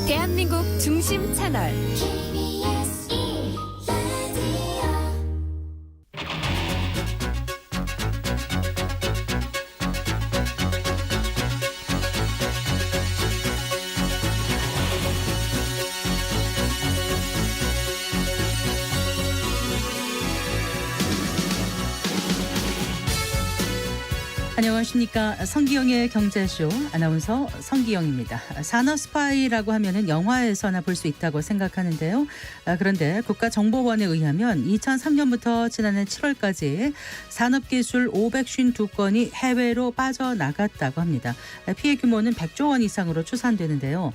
대한민국 중심 채널 안녕하십니까. 성기영의 경제쇼 아나운서 성기영입니다. 산업 스파이라고 하면은 영화에서나 볼 수 있다고 생각하는데요. 그런데 국가정보원에 의하면 2003년부터 지난해 7월까지 산업기술 552건이 해외로 빠져나갔다고 합니다. 피해 규모는 100조 원 이상으로 추산되는데요.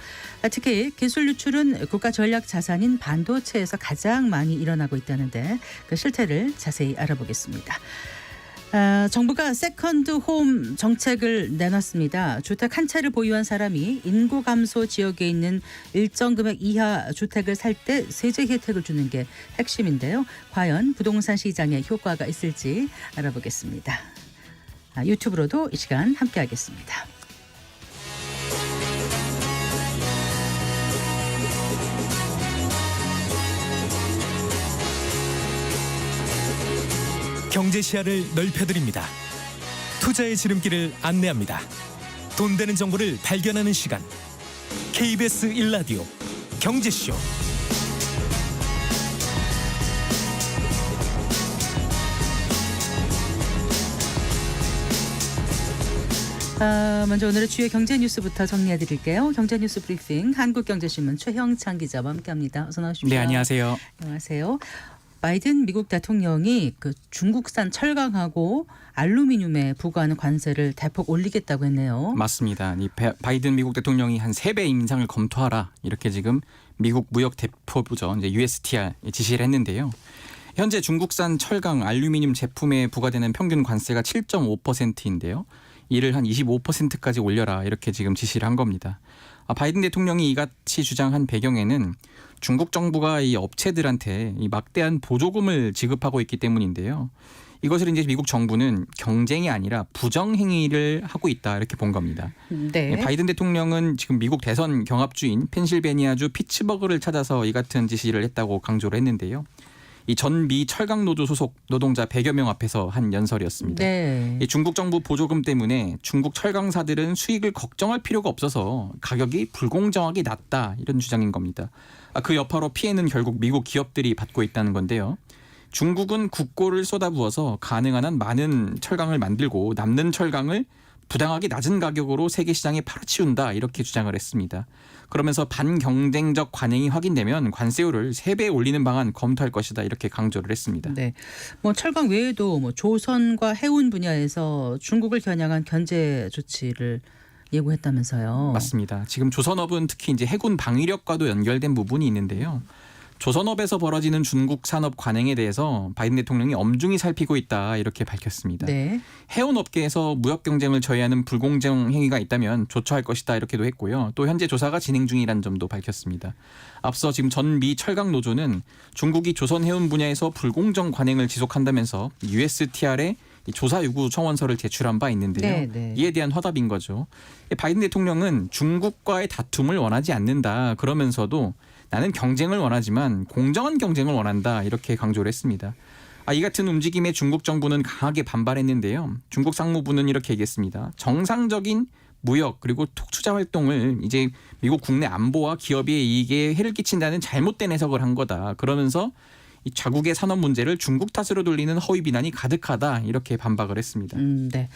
특히 기술 유출은 국가 전략 자산인 반도체에서 가장 많이 일어나고 있다는데 그 실태를 자세히 알아보겠습니다. 정부가 세컨드 홈 정책을 내놨습니다. 주택 한 채를 보유한 사람이 인구 감소 지역에 있는 일정 금액 이하 주택을 살 때 세제 혜택을 주는 게 핵심인데요. 과연 부동산 시장에 효과가 있을지 알아보겠습니다. 유튜브로도 이 시간 함께하겠습니다. 경제 시야를 넓혀드립니다. 투자의 지름길을 안내합니다. 돈 되는 정보를 발견하는 시간. KBS 1라디오 경제쇼. 먼저 오늘의 주요 경제 뉴스부터 정리해드릴게요. 경제 뉴스 브리핑 한국경제신문 최형창 기자와 함께합니다. 어서 나오십시오. 네, 안녕하세요. 안녕하세요. 바이든 미국 대통령이 그 중국산 철강하고 알루미늄에 부과하는 관세를 대폭 올리겠다고 했네요. 맞습니다. 이 바이든 미국 대통령이 한 3배 인상을 검토하라 이렇게 지금 미국 무역 대표부죠. 이제 USTR 지시를 했는데요. 현재 중국산 철강, 알루미늄 제품에 부과되는 평균 관세가 7.5%인데요. 이를 한 25%까지 올려라 이렇게 지금 지시를 한 겁니다. 바이든 대통령이 이같이 주장한 배경에는 중국 정부가 이 업체들한테 이 막대한 보조금을 지급하고 있기 때문인데요. 이것을 이제 미국 정부는 경쟁이 아니라 부정 행위를 하고 있다 이렇게 본 겁니다. 네. 바이든 대통령은 지금 미국 대선 경합주인 펜실베니아주 피츠버그를 찾아서 이 같은 지시를 했다고 강조를 했는데요. 이 전 미 철강 노조 소속 노동자 100여 명 앞에서 한 연설이었습니다. 네. 이 중국 정부 보조금 때문에 중국 철강사들은 수익을 걱정할 필요가 없어서 가격이 불공정하게 낮다 이런 주장인 겁니다. 그 여파로 피해는 결국 미국 기업들이 받고 있다는 건데요. 중국은 국고를 쏟아부어서 가능한 한 많은 철강을 만들고 남는 철강을 부당하게 낮은 가격으로 세계 시장에 팔아치운다 이렇게 주장을 했습니다. 그러면서 반경쟁적 관행이 확인되면 관세율을 3배 올리는 방안 검토할 것이다 이렇게 강조를 했습니다. 네. 뭐 철강 외에도 뭐 조선과 해운 분야에서 중국을 겨냥한 견제 조치를 예고했다면서요. 맞습니다. 지금 조선업은 특히 이제 해군 방위력과도 연결된 부분이 있는데요. 조선업에서 벌어지는 중국 산업 관행에 대해서 바이든 대통령이 엄중히 살피고 있다 이렇게 밝혔습니다. 네. 해운업계에서 무역 경쟁을 저해하는 불공정 행위가 있다면 조처할 것이다 이렇게도 했고요. 또 현재 조사가 진행 중이라는 점도 밝혔습니다. 앞서 지금 전 미 철강 노조는 중국이 조선 해운 분야에서 불공정 관행을 지속한다면서 USTR에 조사 요구 청원서를 제출한 바 있는데요. 네. 이에 대한 화답인 거죠. 바이든 대통령은 중국과의 다툼을 원하지 않는다 그러면서도 나는 경쟁을 원하지만 공정한 경쟁을 원한다 이렇게 강조를 했습니다. 이 같은 움직임에 중국 정부는 강하게 반발했는데요. 중국 상무부는 이렇게 얘기했습니다. 정상적인 무역 그리고 투자 활동을 이제 미국 국내 안보와 기업의 이익에 해를 끼친다는 잘못된 해석을 한 거다. 그러면서 이 자국의 산업 문제를 중국 탓으로 돌리는 허위 비난이 가득하다 이렇게 반박을 했습니다. 네.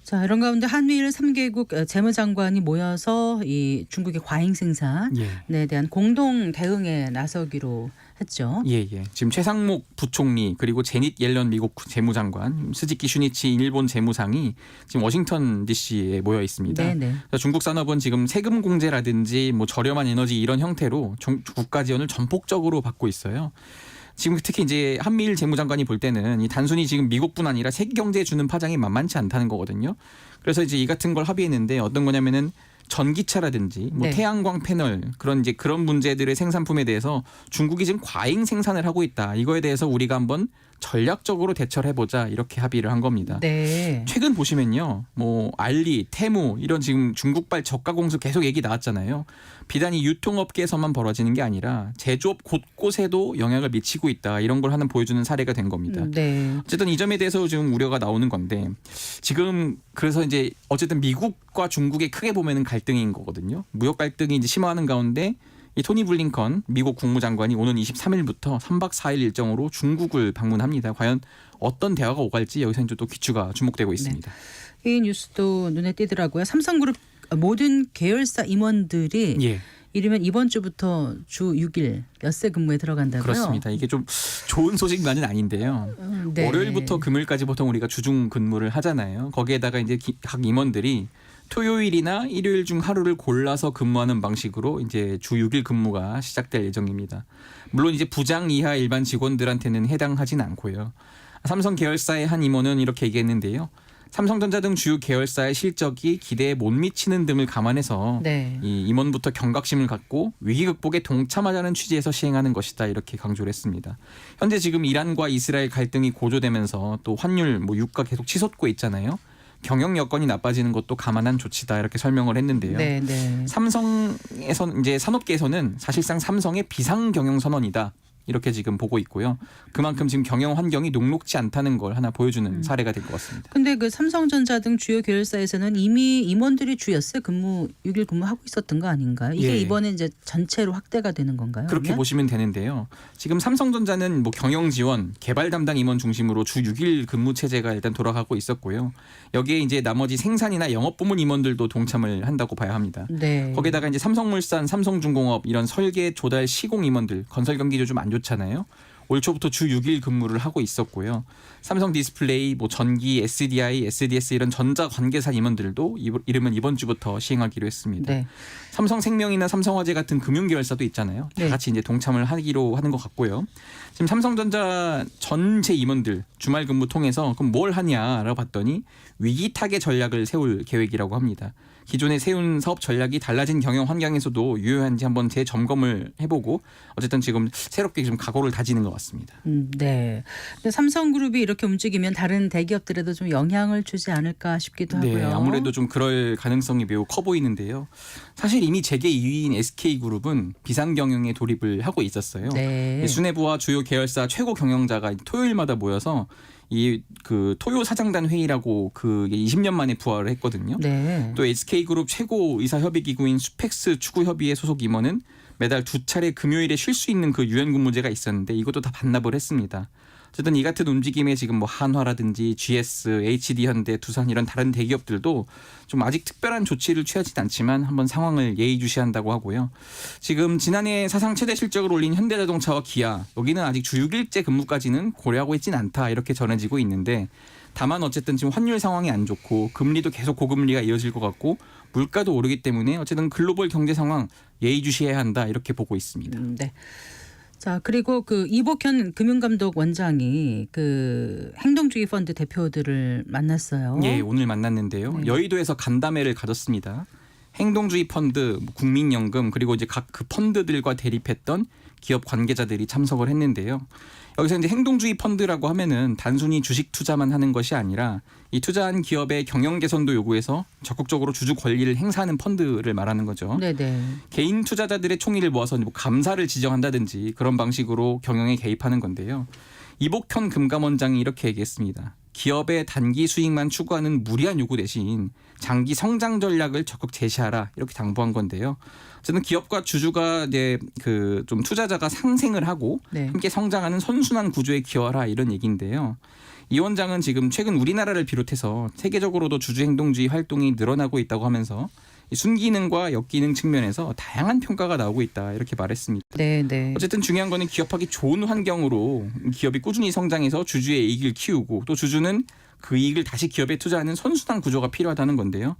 자, 이런 가운데 한미일 3개국 재무장관이 모여서 이 중국의 과잉 생산에 대한 공동 대응에 나서기로 했죠. 예. 지금 최상목 부총리 그리고 제닛 옐런 미국 재무장관, 스즈키 슈니치 일본 재무상이 지금 워싱턴 DC에 모여 있습니다. 네. 중국 산업은 지금 세금 공제라든지 뭐 저렴한 에너지 이런 형태로 국가 지원을 전폭적으로 받고 있어요. 지금 특히 이제 한미일 재무장관이 볼 때는 이 단순히 지금 미국뿐 아니라 세계 경제에 주는 파장이 만만치 않다는 거거든요. 그래서 이제 이 같은 걸 합의했는데 어떤 거냐면은 전기차라든지 뭐 네. 태양광 패널 그런 문제들의 생산품에 대해서 중국이 지금 과잉 생산을 하고 있다. 이거에 대해서 우리가 한번 전략적으로 대처를 해보자 이렇게 합의를 한 겁니다. 네. 최근 보시면요, 뭐 알리, 테무 이런 지금 중국발 저가 공수 계속 얘기 나왔잖아요. 비단 이 유통업계에서만 벌어지는 게 아니라 제조업 곳곳에도 영향을 미치고 있다 이런 걸 하나 보여주는 사례가 된 겁니다. 네. 어쨌든 이 점에 대해서 지금 우려가 나오는 건데 지금 그래서 이제 어쨌든 미국과 중국의 크게 보면은 갈등인 거거든요. 무역 갈등이 이제 심화하는 가운데 이 토니 블링컨 미국 국무장관이 오는 23일부터 3박 4일 일정으로 중국을 방문합니다. 과연 어떤 대화가 오갈지 여기서 이제 또 귀추가 주목되고 있습니다. 이 뉴스도 눈에 띄더라고요. 삼성그룹 모든 계열사 임원들이 예. 이르면 이번 주부터 주 6일 엿새 근무에 들어간다고요. 그렇습니다. 이게 좀 좋은 소식만은 아닌데요. 네. 월요일부터 금요일까지 보통 우리가 주중 근무를 하잖아요. 거기에다가 이제 각 임원들이 토요일이나 일요일 중 하루를 골라서 근무하는 방식으로 이제 주 6일 근무가 시작될 예정입니다. 물론 이제 부장 이하 일반 직원들한테는 해당하진 않고요. 삼성 계열사의 한 임원은 이렇게 얘기했는데요. 삼성전자 등 주요 계열사의 실적이 기대에 못 미치는 등을 감안해서 네. 이 임원부터 경각심을 갖고 위기 극복에 동참하자는 취지에서 시행하는 것이다 이렇게 강조를 했습니다. 현재 지금 이란과 이스라엘 갈등이 고조되면서 또 환율, 유가 계속 치솟고 있잖아요. 경영 여건이 나빠지는 것도 감안한 조치다 이렇게 설명을 했는데요. 네, 네. 삼성에서 이제 산업계에서는 사실상 삼성의 비상 경영 선언이다. 이렇게 지금 보고 있고요. 그만큼 지금 경영 환경이 녹록지 않다는 걸 하나 보여주는 사례가 될 것 같습니다. 근데 그 삼성전자 등 주요 계열사에서는 이미 임원들이 주 엿새 근무 6일 근무하고 있었던 거 아닌가요? 이게 예. 이번에 이제 전체로 확대가 되는 건가요? 그렇게 그러면? 보시면 되는데요. 지금 삼성전자는 경영 지원, 개발 담당 임원 중심으로 주 6일 근무 체제가 일단 돌아가고 있었고요. 여기에 이제 나머지 생산이나 영업 부문 임원들도 동참을 한다고 봐야 합니다. 네. 거기다가 이제 삼성물산, 삼성중공업 이런 설계, 조달, 시공 임원들 건설 경기도 좀 안 좋잖아요. 올 초부터 주 6일 근무를 하고 있었고요. 삼성 디스플레이, 전기, SDI, SDS 이런 전자 관계사 임원들도 이르면 이번 주부터 시행하기로 했습니다. 네. 삼성생명이나 삼성화재 같은 금융계열사도 있잖아요. 다 네. 같이 이제 동참을 하기로 하는 것 같고요. 지금 삼성전자 전체 임원들 주말 근무 통해서 그럼 뭘 하냐라고 봤더니 위기 타개 전략을 세울 계획이라고 합니다. 기존에 세운 사업 전략이 달라진 경영 환경에서도 유효한지 한번 재점검을 해보고 어쨌든 지금 새롭게 좀 각오를 다지는 것 같습니다. 네. 근데 삼성그룹이 이렇게 움직이면 다른 대기업들에도 좀 영향을 주지 않을까 싶기도 하고요. 네, 아무래도 좀 그럴 가능성이 매우 커 보이는데요. 사실 이미 재계 2위인 SK그룹은 비상경영에 돌입을 하고 있었어요. 네. 수뇌부와 주요 계열사 최고 경영자가 토요일마다 모여서 이 토요 사장단 회의라고 20년 만에 부활을 했거든요. 네. 또 SK그룹 최고 의사협의기구인 수펙스 추구협의회 소속 임원은 매달 2차례 금요일에 쉴 수 있는 유연 근무제가 있었는데 이것도 다 반납을 했습니다. 어쨌든 이 같은 움직임에 지금 한화라든지 GS, HD현대, 두산 이런 다른 대기업들도 좀 아직 특별한 조치를 취하진 않지만 한번 상황을 예의주시한다고 하고요. 지금 지난해 사상 최대 실적을 올린 현대자동차와 기아 여기는 아직 주 6일제 근무까지는 고려하고 있진 않다 이렇게 전해지고 있는데 다만 어쨌든 지금 환율 상황이 안 좋고 금리도 계속 고금리가 이어질 것 같고 물가도 오르기 때문에 어쨌든 글로벌 경제 상황 예의주시해야 한다 이렇게 보고 있습니다. 네. 자, 그리고 이복현 금융감독 원장이 행동주의 펀드 대표들을 만났어요. 예, 오늘 만났는데요. 네. 여의도에서 간담회를 가졌습니다. 행동주의 펀드, 국민연금 그리고 이제 각 펀드들과 대립했던 기업 관계자들이 참석을 했는데요. 여기서 이제 행동주의 펀드라고 하면은 단순히 주식 투자만 하는 것이 아니라 이 투자한 기업의 경영 개선도 요구해서 적극적으로 주주 권리를 행사하는 펀드를 말하는 거죠. 네네. 개인 투자자들의 총의를 모아서 감사를 지정한다든지 그런 방식으로 경영에 개입하는 건데요. 이복현 금감원장이 이렇게 얘기했습니다. 기업의 단기 수익만 추구하는 무리한 요구 대신 장기 성장 전략을 적극 제시하라 이렇게 당부한 건데요. 저는 기업과 주주가 이제 좀 투자자가 상생을 하고 네. 함께 성장하는 선순환 구조에 기여하라 이런 얘기인데요. 이 원장은 지금 최근 우리나라를 비롯해서 세계적으로도 주주 행동주의 활동이 늘어나고 있다고 하면서 순기능과 역기능 측면에서 다양한 평가가 나오고 있다 이렇게 말했습니다. 네. 어쨌든 중요한 거는 기업하기 좋은 환경으로 기업이 꾸준히 성장해서 주주의 이익을 키우고 또 주주는 그 이익을 다시 기업에 투자하는 선순환 구조가 필요하다는 건데요.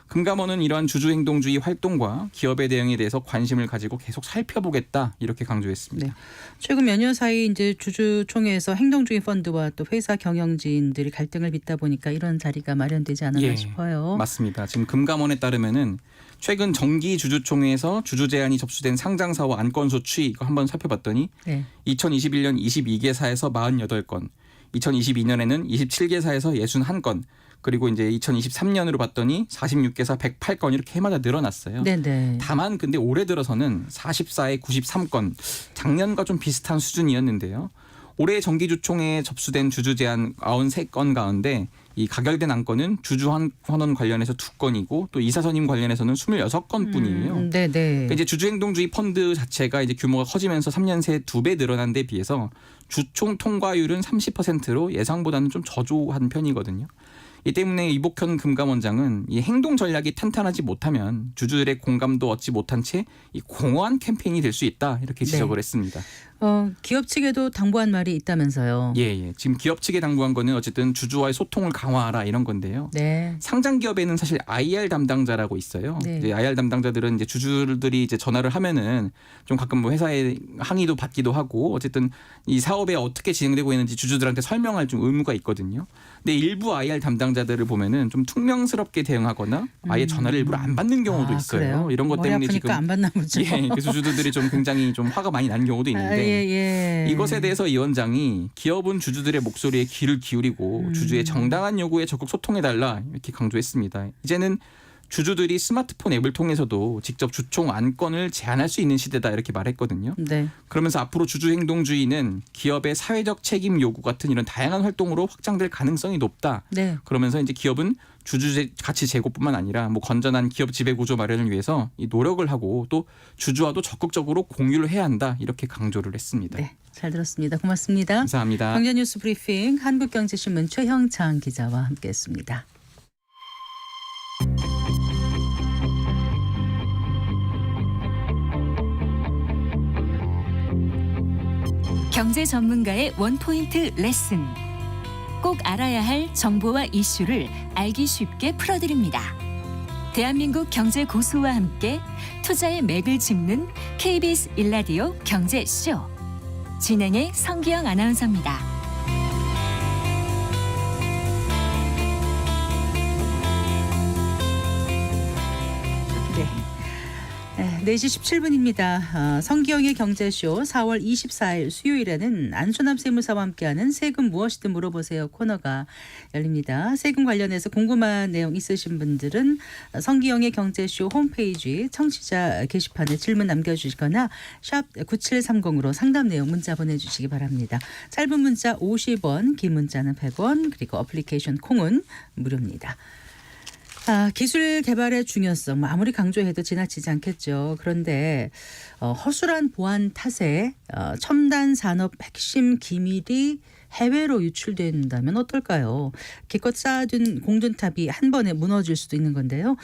금감원은 이러한 주주 행동주의 활동과 기업의 대응에 대해서 관심을 가지고 계속 살펴보겠다 이렇게 강조했습니다. 네. 최근 몇 년 사이 이제 주주총회에서 행동주의 펀드와 또 회사 경영진들이 갈등을 빚다 보니까 이런 자리가 마련되지 않았나 싶어요. 맞습니다. 지금 금감원에 따르면은 최근 정기 주주총회에서 주주 제안이 접수된 상장사와 안건수 추이 이거 한번 살펴봤더니 네. 2021년 22개사에서 48건, 2022년에는 27개사에서 61건, 그리고 이제 2023년으로 봤더니 46개사 108건 이렇게 해마다 늘어났어요. 네네. 다만 근데 올해 들어서는 44에 93건, 작년과 좀 비슷한 수준이었는데요. 올해 정기주총에 접수된 주주 제안 93건 가운데 이 가결된 안건은 주주 환원 관련해서 2건이고 또 이사선임 관련해서는 26건 뿐이에요. 네네. 그러니까 이제 주주행동주의 펀드 자체가 이제 규모가 커지면서 3년 새에 2배 늘어난 데 비해서 주총 통과율은 30%로 예상보다는 좀 저조한 편이거든요. 이 때문에 이복현 금감원장은 이 행동 전략이 탄탄하지 못하면 주주들의 공감도 얻지 못한 채 이 공허한 캠페인이 될 수 있다 이렇게 지적을 했습니다. 기업 측에도 당부한 말이 있다면서요. 예. 지금 기업 측에 당부한 거는 어쨌든 주주와의 소통을 강화하라 이런 건데요. 네. 상장 기업에는 사실 IR 담당자라고 있어요. 네. 이제 IR 담당자들은 이제 주주들이 이제 전화를 하면은 좀 가끔 뭐 회사에 항의도 받기도 하고 어쨌든 이 사업에 어떻게 진행되고 있는지 주주들한테 설명할 좀 의무가 있거든요. 근데 일부 IR 담당자들을 보면은 좀 퉁명스럽게 대응하거나 아예 전화를 일부러 안 받는 경우도 있어요. 그래요? 이런 것 머리 때문에 아프니까 지금 안 받나 보죠. 예, 그래서 주주들이 좀 굉장히 좀 화가 많이 나는 경우도 있는데 예. 이것에 대해서 이 원장이 기업은 주주들의 목소리에 귀를 기울이고 주주의 정당한 요구에 적극 소통해달라 이렇게 강조했습니다. 이제는 주주들이 스마트폰 앱을 통해서도 직접 주총 안건을 제안할 수 있는 시대다 이렇게 말했거든요. 네. 그러면서 앞으로 주주행동주의는 기업의 사회적 책임 요구 같은 이런 다양한 활동으로 확장될 가능성이 높다. 네. 그러면서 이제 기업은 주주 가치 제고뿐만 아니라 뭐 건전한 기업 지배 구조 마련을 위해서 이 노력을 하고 또 주주와도 적극적으로 공유를 해야 한다 이렇게 강조를 했습니다. 네. 잘 들었습니다. 고맙습니다. 감사합니다. 경제뉴스 브리핑 한국경제신문 최형창 기자와 함께했습니다. 경제 전문가의 원포인트 레슨. 꼭 알아야 할 정보와 이슈를 알기 쉽게 풀어드립니다. 대한민국 경제 고수와 함께 투자의 맥을 짚는 KBS 1라디오 경제쇼. 진행의 성기영 아나운서입니다. 네, 4시 17분입니다. 성기영의 경제쇼 4월 24일 수요일에는 안순남 세무사와 함께하는 세금 무엇이든 물어보세요 코너가 열립니다. 세금 관련해서 궁금한 내용 있으신 분들은 성기영의 경제쇼 홈페이지 청취자 게시판에 질문 남겨주시거나 샵 9730으로 상담 내용 문자 보내주시기 바랍니다. 짧은 문자 50원, 긴 문자는 100원, 그리고 어플리케이션 콩은 무료입니다. 기술 개발의 중요성 아무리 강조해도 지나치지 않겠죠. 그런데 허술한 보안 탓에 첨단 산업 핵심 기밀이 해외로 유출된다면 어떨까요? 기껏 쌓아둔 공든탑이 한 번에 무너질 수도 있는 건데요.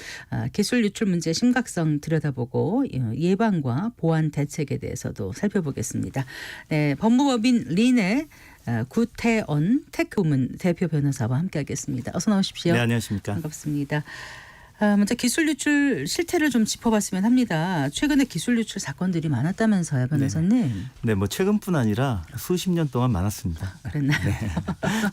기술 유출 문제의 심각성 들여다보고 예방과 보안 대책에 대해서도 살펴보겠습니다. 네, 법무법인 린의 구태언 테크우먼 대표 변호사와 함께하겠습니다. 어서 나오십시오. 네, 안녕하십니까. 반갑습니다. 먼저 기술 유출 실태를 좀 짚어봤으면 합니다. 최근에 기술 유출 사건들이 많았다면서요, 변호사님. 네, 뭐 최근뿐 아니라 수십 년 동안 많았습니다. 그랬나요? 네.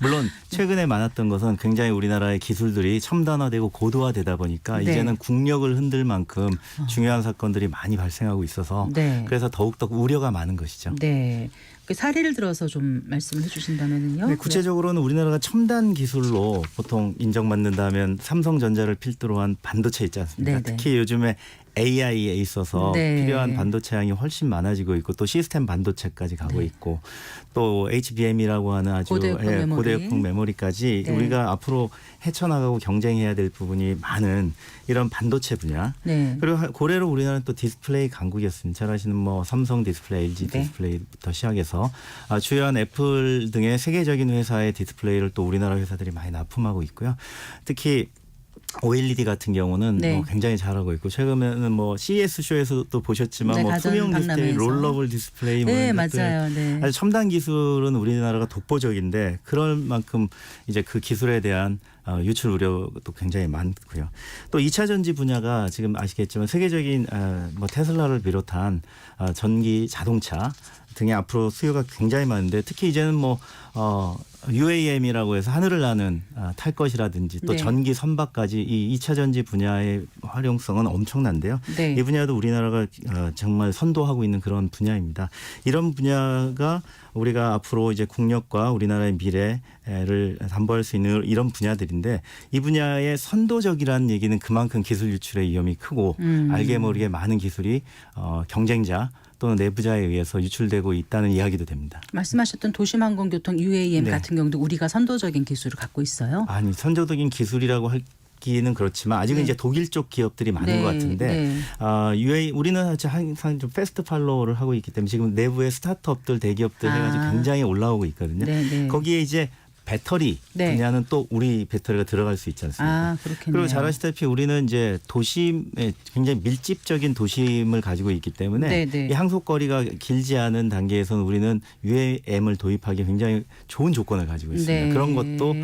물론 최근에 많았던 것은 굉장히 우리나라의 기술들이 첨단화되고 고도화되다 보니까 네. 이제는 국력을 흔들 만큼 중요한 사건들이 많이 발생하고 있어서 네. 그래서 더욱더 우려가 많은 것이죠. 네. 그 사례를 들어서 좀 말씀을 해주신다면요. 네, 구체적으로는 우리나라가 첨단 기술로 보통 인정받는다면 삼성전자를 필두로 한 반도체 있지 않습니까? 네네. 특히 요즘에 AI에 있어서 네. 필요한 반도체 양이 훨씬 많아지고 있고 또 시스템 반도체까지 가고 네. 있고 또 HBM이라고 하는 아주 고대역폭 메모리까지 네. 우리가 앞으로 헤쳐나가고 경쟁해야 될 부분이 많은 이런 반도체 분야. 네. 그리고 고래로 우리나라는 또 디스플레이 강국이었습니다. 잘 아시는 뭐 삼성 디스플레이, LG 네. 디스플레이부터 시작해서 주요한 애플 등의 세계적인 회사의 디스플레이를 또 우리나라 회사들이 많이 납품하고 있고요. 특히 OLED 같은 경우는 네. 뭐 굉장히 잘하고 있고 최근에는 뭐 CES 쇼에서도 보셨지만 네, 뭐 가전 투명 디스플레이, 박람회에서. 롤러블 디스플레이 네, 뭐 이런 것들 맞아요. 네. 아주 첨단 기술은 우리나라가 독보적인데 그럴 만큼 이제 그 기술에 대한 유출 우려도 굉장히 많고요. 또 2차 전지 분야가 지금 아시겠지만 세계적인 뭐 테슬라를 비롯한 전기 자동차 등의 앞으로 수요가 굉장히 많은데 특히 이제는 뭐 UAM이라고 해서 하늘을 나는 탈 것이라든지 또 네. 전기 선박까지 이 2차 전지 분야의 활용성은 엄청난데요. 네. 이 분야도 우리나라가 정말 선도하고 있는 그런 분야입니다. 이런 분야가 우리가 앞으로 이제 국력과 우리나라의 미래를 담보할 수 있는 이런 분야들인데 이 분야의 선도적이라는 얘기는 그만큼 기술 유출의 위험이 크고 알게 모르게 많은 기술이 경쟁자 또는 내부자에 의해서 유출되고 있다는 이야기도 됩니다. 말씀하셨던 도심항공교통 UAM 네. 같은 경우도 우리가 선도적인 기술을 갖고 있어요. 아니 선도적인 기술이라고 하기는 그렇지만 아직은 네. 이제 독일 쪽 기업들이 많은 것 같은데 우리는 항상 좀 패스트 팔로우를 하고 있기 때문에 지금 내부의 스타트업들 대기업들 해가지고 굉장히 올라오고 있거든요. 네. 거기에 이제 배터리 네. 분야는 또 우리 배터리가 들어갈 수 있지 않습니까? 그렇겠네요. 그리고 잘 아시다시피 우리는 이제 도심에 굉장히 밀집적인 도심을 가지고 있기 때문에 네. 이 항속거리가 길지 않은 단계에서는 우리는 UAM을 도입하기 굉장히 좋은 조건을 가지고 있습니다. 네. 그런 것도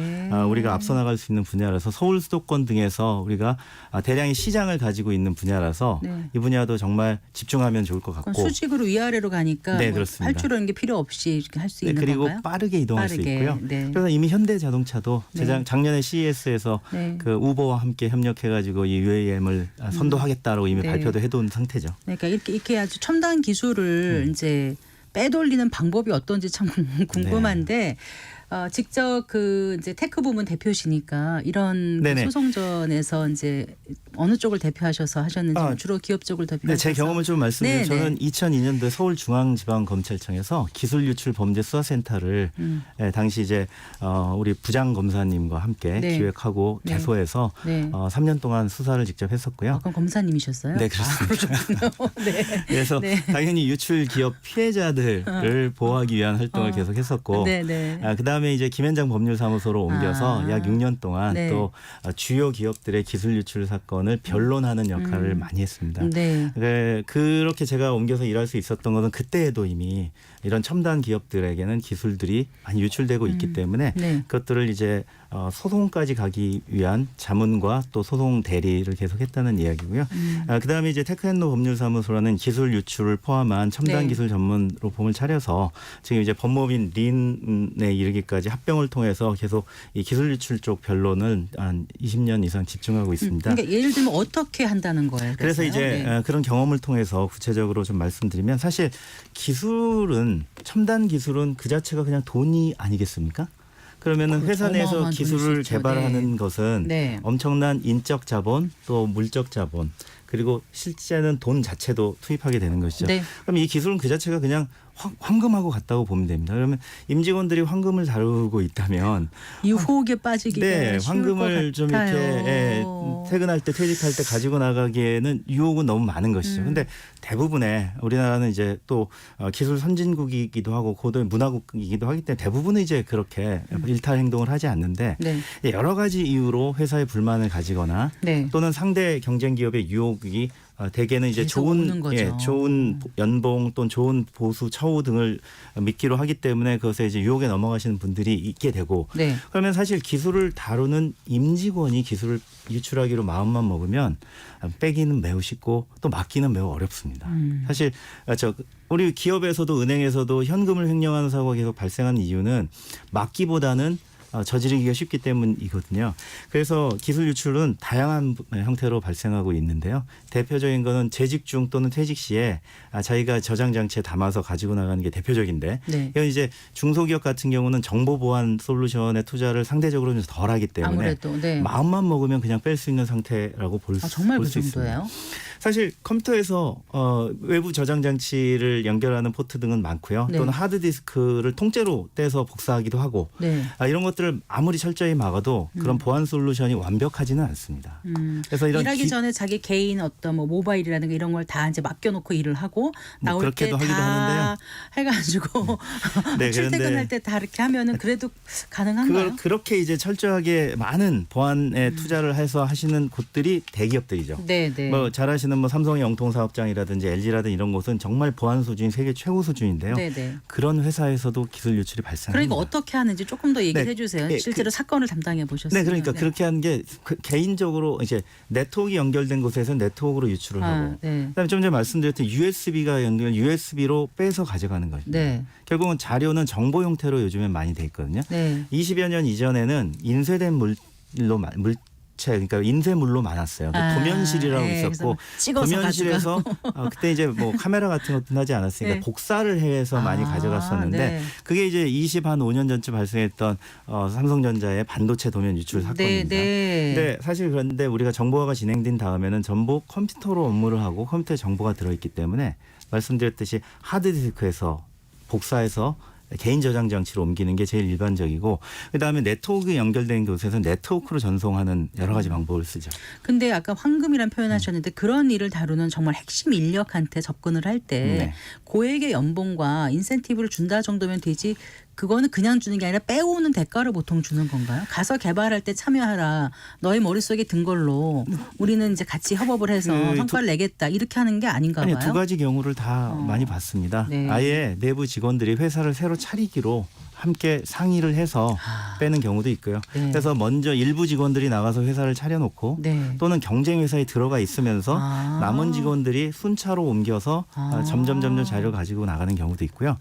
우리가 앞서 나갈 수 있는 분야라서 서울 수도권 등에서 우리가 대량의 시장을 가지고 있는 분야라서 네. 이 분야도 정말 집중하면 좋을 것 그럼 같고 수직으로 위아래로 가니까 네, 뭐 그렇습니다. 활주로는 게 필요 없이 이렇게 할 수 네, 있는 그리고 건가요? 빠르게 이동할 수 빠르게. 있고요. 네. 그래서 이미 현대자동차도 네. 작년에 CES에서 네. 그 우버와 함께 협력해가지고 이 UAM을 선도하겠다라고 이미 네. 발표도 해둔 상태죠. 그러니까 이렇게 아주 첨단 기술을 이제 빼돌리는 방법이 어떤지 참 궁금한데 직접 그 이제 테크 부문 대표시니까 이런 그 네네. 소송전에서 이제 어느 쪽을 대표하셔서 하셨는지 주로 기업 쪽을 대표하셔서. 네, 제 경험을 좀 말씀드리면 네, 저는 2002년도에 서울중앙지방검찰청에서 기술유출범죄수사센터를 당시 이제 우리 부장검사님과 함께 네. 기획하고 네. 개소해서 네. 3년 동안 수사를 직접 했었고요. 그럼 검사님이셨어요? 네, 그렇습니다. 네. 그래서 네. 당연히 유출 기업 피해자들을 보호하기 위한 활동을 계속했었고, 네. 그다음에 이제 김현장 법률사무소로 옮겨서 약 6년 동안 네. 또 주요 기업들의 기술 유출 사건을 변론하는 역할을 많이 했습니다. 네. 그렇게 제가 옮겨서 일할 수 있었던 것은 그때에도 이미 이런 첨단 기업들에게는 기술들이 많이 유출되고 있기 때문에 네. 그것들을 이제 소송까지 가기 위한 자문과 또 소송 대리를 계속했다는 이야기고요. 그다음에 이제 테크앤노 법률사무소라는 기술 유출을 포함한 첨단 네. 기술 전문으로 봄을 차려서 지금 이제 법무법인 린에 이르기까지 합병을 통해서 계속 이 기술 유출 쪽 변론을 한 20년 이상 집중하고 있습니다. 그러니까 예를 들면 어떻게 한다는 거예요? 그래서 이제 네. 그런 경험을 통해서 구체적으로 좀 말씀드리면 사실 기술은 첨단 기술은 그 자체가 그냥 돈이 아니겠습니까? 그러면은 회사 내에서 어마어마한 돈일 수 기술을 있죠. 개발하는 것은 네. 엄청난 인적 자본 또 물적 자본 그리고 실제는 돈 자체도 투입하게 되는 것이죠. 네. 그럼 이 기술은 그 자체가 그냥 황금하고 같다고 보면 됩니다. 그러면 임직원들이 황금을 다루고 있다면 유혹에 빠지기가 네, 쉬울 황금을 것 좀 같아요. 이렇게 퇴근할 때 퇴직할 때 가지고 나가기에는 유혹은 너무 많은 것이죠. 근데 대부분의 우리나라는 이제 또 기술 선진국이기도 하고 고도의 문화국이기도 하기 때문에 대부분은 이제 그렇게 일탈 행동을 하지 않는데 네. 여러 가지 이유로 회사에 불만을 가지거나 네. 또는 상대 경쟁 기업의 유혹이 대개는 이제 계속 오는 거죠. 좋은 연봉 또는 좋은 보수 처우 등을 믿기로 하기 때문에 그것에 이제 유혹에 넘어가시는 분들이 있게 되고 네. 그러면 사실 기술을 다루는 임직원이 기술을 유출하기로 마음만 먹으면 빼기는 매우 쉽고 또 막기는 매우 어렵습니다. 사실 우리 기업에서도 은행에서도 현금을 횡령하는 사고가 계속 발생하는 이유는 막기보다는 저지르기가 쉽기 때문이거든요. 그래서 기술 유출은 다양한 형태로 발생하고 있는데요. 대표적인 거는 재직 중 또는 퇴직 시에 자기가 저장 장치에 담아서 가지고 나가는 게 대표적인데 네. 이건 이제 중소기업 같은 경우는 정보 보안 솔루션에 투자를 상대적으로 좀 덜하기 때문에 아무래도 네. 마음만 먹으면 그냥 뺄 수 있는 상태라고 볼 수 정말 그 있습니다. 정도예요? 사실 컴퓨터에서 외부 저장 장치를 연결하는 포트 등은 많고요. 네. 또는 하드디스크를 통째로 떼서 복사하기도 하고 네. 이런 것들을 아무리 철저히 막아도 그런 보안 솔루션이 완벽하지는 않습니다. 그래서 이런 일하기 전에 자기 개인 어떤 뭐 모바일이라든가 이런 걸 다 이제 맡겨놓고 일을 하고 나올 때 그렇게도 하기도 다 해가지고 네, 출퇴근할 때 다 이렇게 하면은 그래도 가능한가요? 그걸 그렇게 이제 철저하게 많은 보안에 투자를 해서 하시는 곳들이 대기업들이죠. 네, 네. 뭐 잘 아시는 말씀하시는 뭐 삼성의 영통 사업장이라든지 LG라든지 이런 곳은 정말 보안 수준이 세계 최고 수준인데요. 네네. 그런 회사에서도 기술 유출이 발생합니다. 그러니까 어떻게 하는지 조금 더 얘기를 네. 해주세요. 네, 실제로 사건을 담당해 보셨어요. 네, 그러니까 그렇게 하는 게 개인적으로 이제 네트워크 연결된 곳에서 네트워크로 유출을 하고, 네. 그다음에 좀 전에 말씀드렸던 USB가 연결 USB로 빼서 가져가는 것입니다. 네. 결국은 자료는 정보 형태로 요즘엔 많이 돼 있거든요. 네. 20여 년 이전에는 인쇄된 물체, 그러니까 인쇄물로 많았어요. 도면실이라고 네, 있었고, 그래서 찍어서 도면실에서 그때 이제 뭐 카메라 같은 것도 하지 않았으니까 네. 복사를 해서 많이 가져갔었는데, 네. 그게 이제 5년 전쯤 발생했던 삼성전자의 반도체 도면 유출 사건입니다. 네. 근데 사실 그런데 우리가 정보화가 진행된 다음에는 전부 컴퓨터로 업무를 하고 컴퓨터에 정보가 들어있기 때문에 말씀드렸듯이 하드디스크에서 복사해서 개인 저장 장치로 옮기는 게 제일 일반적이고, 그다음에 네트워크 연결된 곳에서 네트워크로 전송하는 여러 가지 방법을 쓰죠. 근데 아까 황금이란 표현하셨는데 그런 일을 다루는 정말 핵심 인력한테 접근을 할 때 네. 고액의 연봉과 인센티브를 준다 정도면 되지, 그거는 그냥 주는 게 아니라 빼오는 대가를 보통 주는 건가요? 가서 개발할 때 참여하라. 너의 머릿속에 든 걸로 우리는 이제 같이 협업을 해서 성과를 내겠다. 이렇게 하는 게 아닌가 봐요. 아니, 두 가지 경우를 다 많이 봤습니다. 네. 아예 내부 직원들이 회사를 새로 차리기로 함께 상의를 해서 빼는 경우도 있고요. 네. 그래서 먼저 일부 직원들이 나가서 회사를 차려놓고 네. 또는 경쟁 회사에 들어가 있으면서 아. 남은 직원들이 순차로 옮겨서 점점 자료를 가지고 나가는 경우도 있고요.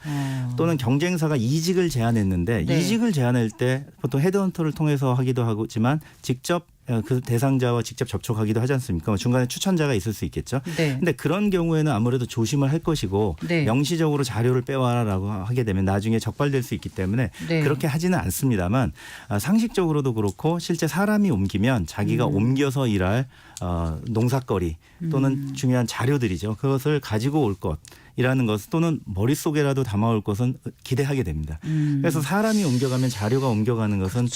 또는 경쟁사가 이직을 제안했는데 네. 이직을 제안할 때 보통 헤드헌터를 통해서 하기도 하지만 직접 그 대상자와 직접 접촉하기도 하지 않습니까? 중간에 추천자가 있을 수 있겠죠. 네. 근데 그런 경우에는 아무래도 조심을 할 것이고 네. 명시적으로 자료를 빼와라라고 하게 되면 나중에 적발될 수 있기 때문에 네. 그렇게 하지는 않습니다만, 상식적으로도 그렇고 실제 사람이 옮기면 자기가 옮겨서 일할 농사거리 또는 중요한 자료들이죠. 그것을 가지고 올 것이라는 것 또는 머릿속에라도 담아올 것은 기대하게 됩니다. 그래서 사람이 옮겨가면 자료가 옮겨가는 것은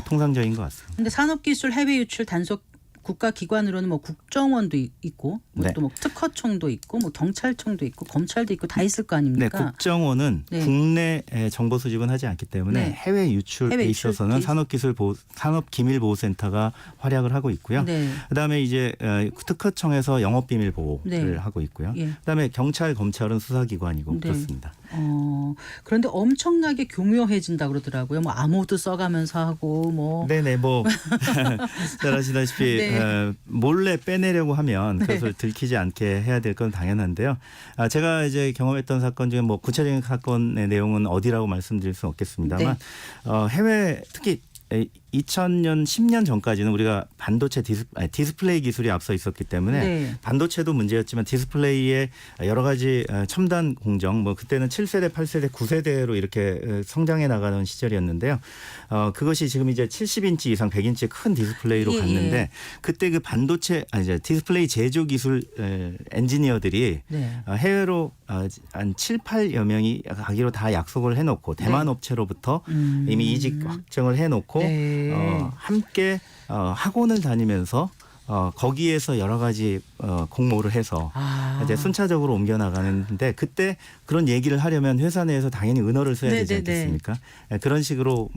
통상적인 것 같습니다. 근데 산업기술 해외 유출 단속 국가기관으로는 뭐 국정원도 있고 뭐 네. 또 뭐 특허청도 있고 뭐 경찰청도 있고 검찰도 있고 다 있을 거 네, 아닙니까? 국정원은 네. 국내 정보 수집은 하지 않기 때문에 네. 해외 유출에 해외 유출 있어서는 케이스. 산업기밀보호센터가 활약을 하고 있고요. 네. 그다음에 이제 특허청에서 영업비밀 보호를 네. 하고 있고요. 예. 그다음에 경찰, 검찰은 수사기관이고 네. 그렇습니다. 그런데 엄청나게 교묘해진다 그러더라고요. 뭐 암호도 써가면서 하고 뭐 네네, 뭐 잘 아시다시피 네. 몰래 빼내려고 하면 그것을 들키지 않게 해야 될 건 당연한데요. 제가 이제 경험했던 사건 중에 뭐 구체적인 사건의 내용은 어디라고 말씀드릴 수는 없겠습니다만 해외 특히 2000년 10년 전까지는 우리가 반도체 디스플레이 기술이 앞서 있었기 때문에 네. 반도체도 문제였지만 디스플레이의 여러 가지 첨단 공정, 뭐 그때는 7세대, 8세대, 9세대로 이렇게 성장해 나가는 시절이었는데요. 그것이 지금 이제 70인치 이상 100인치 큰 디스플레이로 예, 갔는데 예. 그때 그 반도체 이제 디스플레이 제조 기술 엔지니어들이 네. 해외로 한 7, 8여 명이 가기로 다 약속을 해놓고 대만 업체로부터 이미 이직 확정을 해놓고 네. 함께 학원을 다니면서 거기에서 여러 가지 공모를 해서 이제 순차적으로 옮겨나가는데, 그때 그런 얘기를 하려면 회사 내에서 당연히 은어를 써야 되지 않겠습니까? 그런 식으로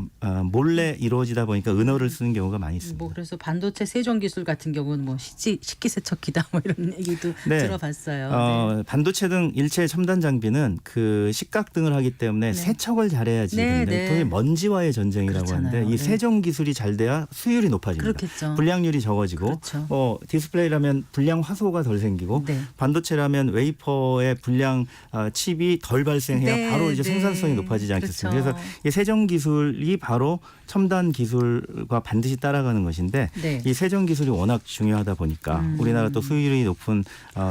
몰래 이루어지다 보니까 은어를 쓰는 경우가 많이 있습니다. 뭐 그래서 반도체 세정 기술 같은 경우는 뭐 식기세척기다 뭐 이런 얘기도 네. 들어봤어요. 반도체 등 일체 첨단 장비는 그 식각 등을 하기 때문에 세척을 잘해야지 네, 됩니다. 네. 통일 먼지와의 전쟁이라고 그렇잖아요. 하는데 이 네. 세정 기술이 잘 돼야 수율이 높아집니다. 그렇겠죠. 불량률이 적어지고 그렇죠. 디스플레이라면 불량 화소가 덜 생기고 네. 반도체라면 웨이퍼의 불량 칩이 덜 발생해야 네, 바로 이제 네. 생산성이 높아지지 않겠습니까? 그렇죠. 그래서 이 세정 기술이 바로 첨단 기술과 반드시 따라가는 것인데 네. 이 세정 기술이 워낙 중요하다 보니까 우리나라 또 수율이 높은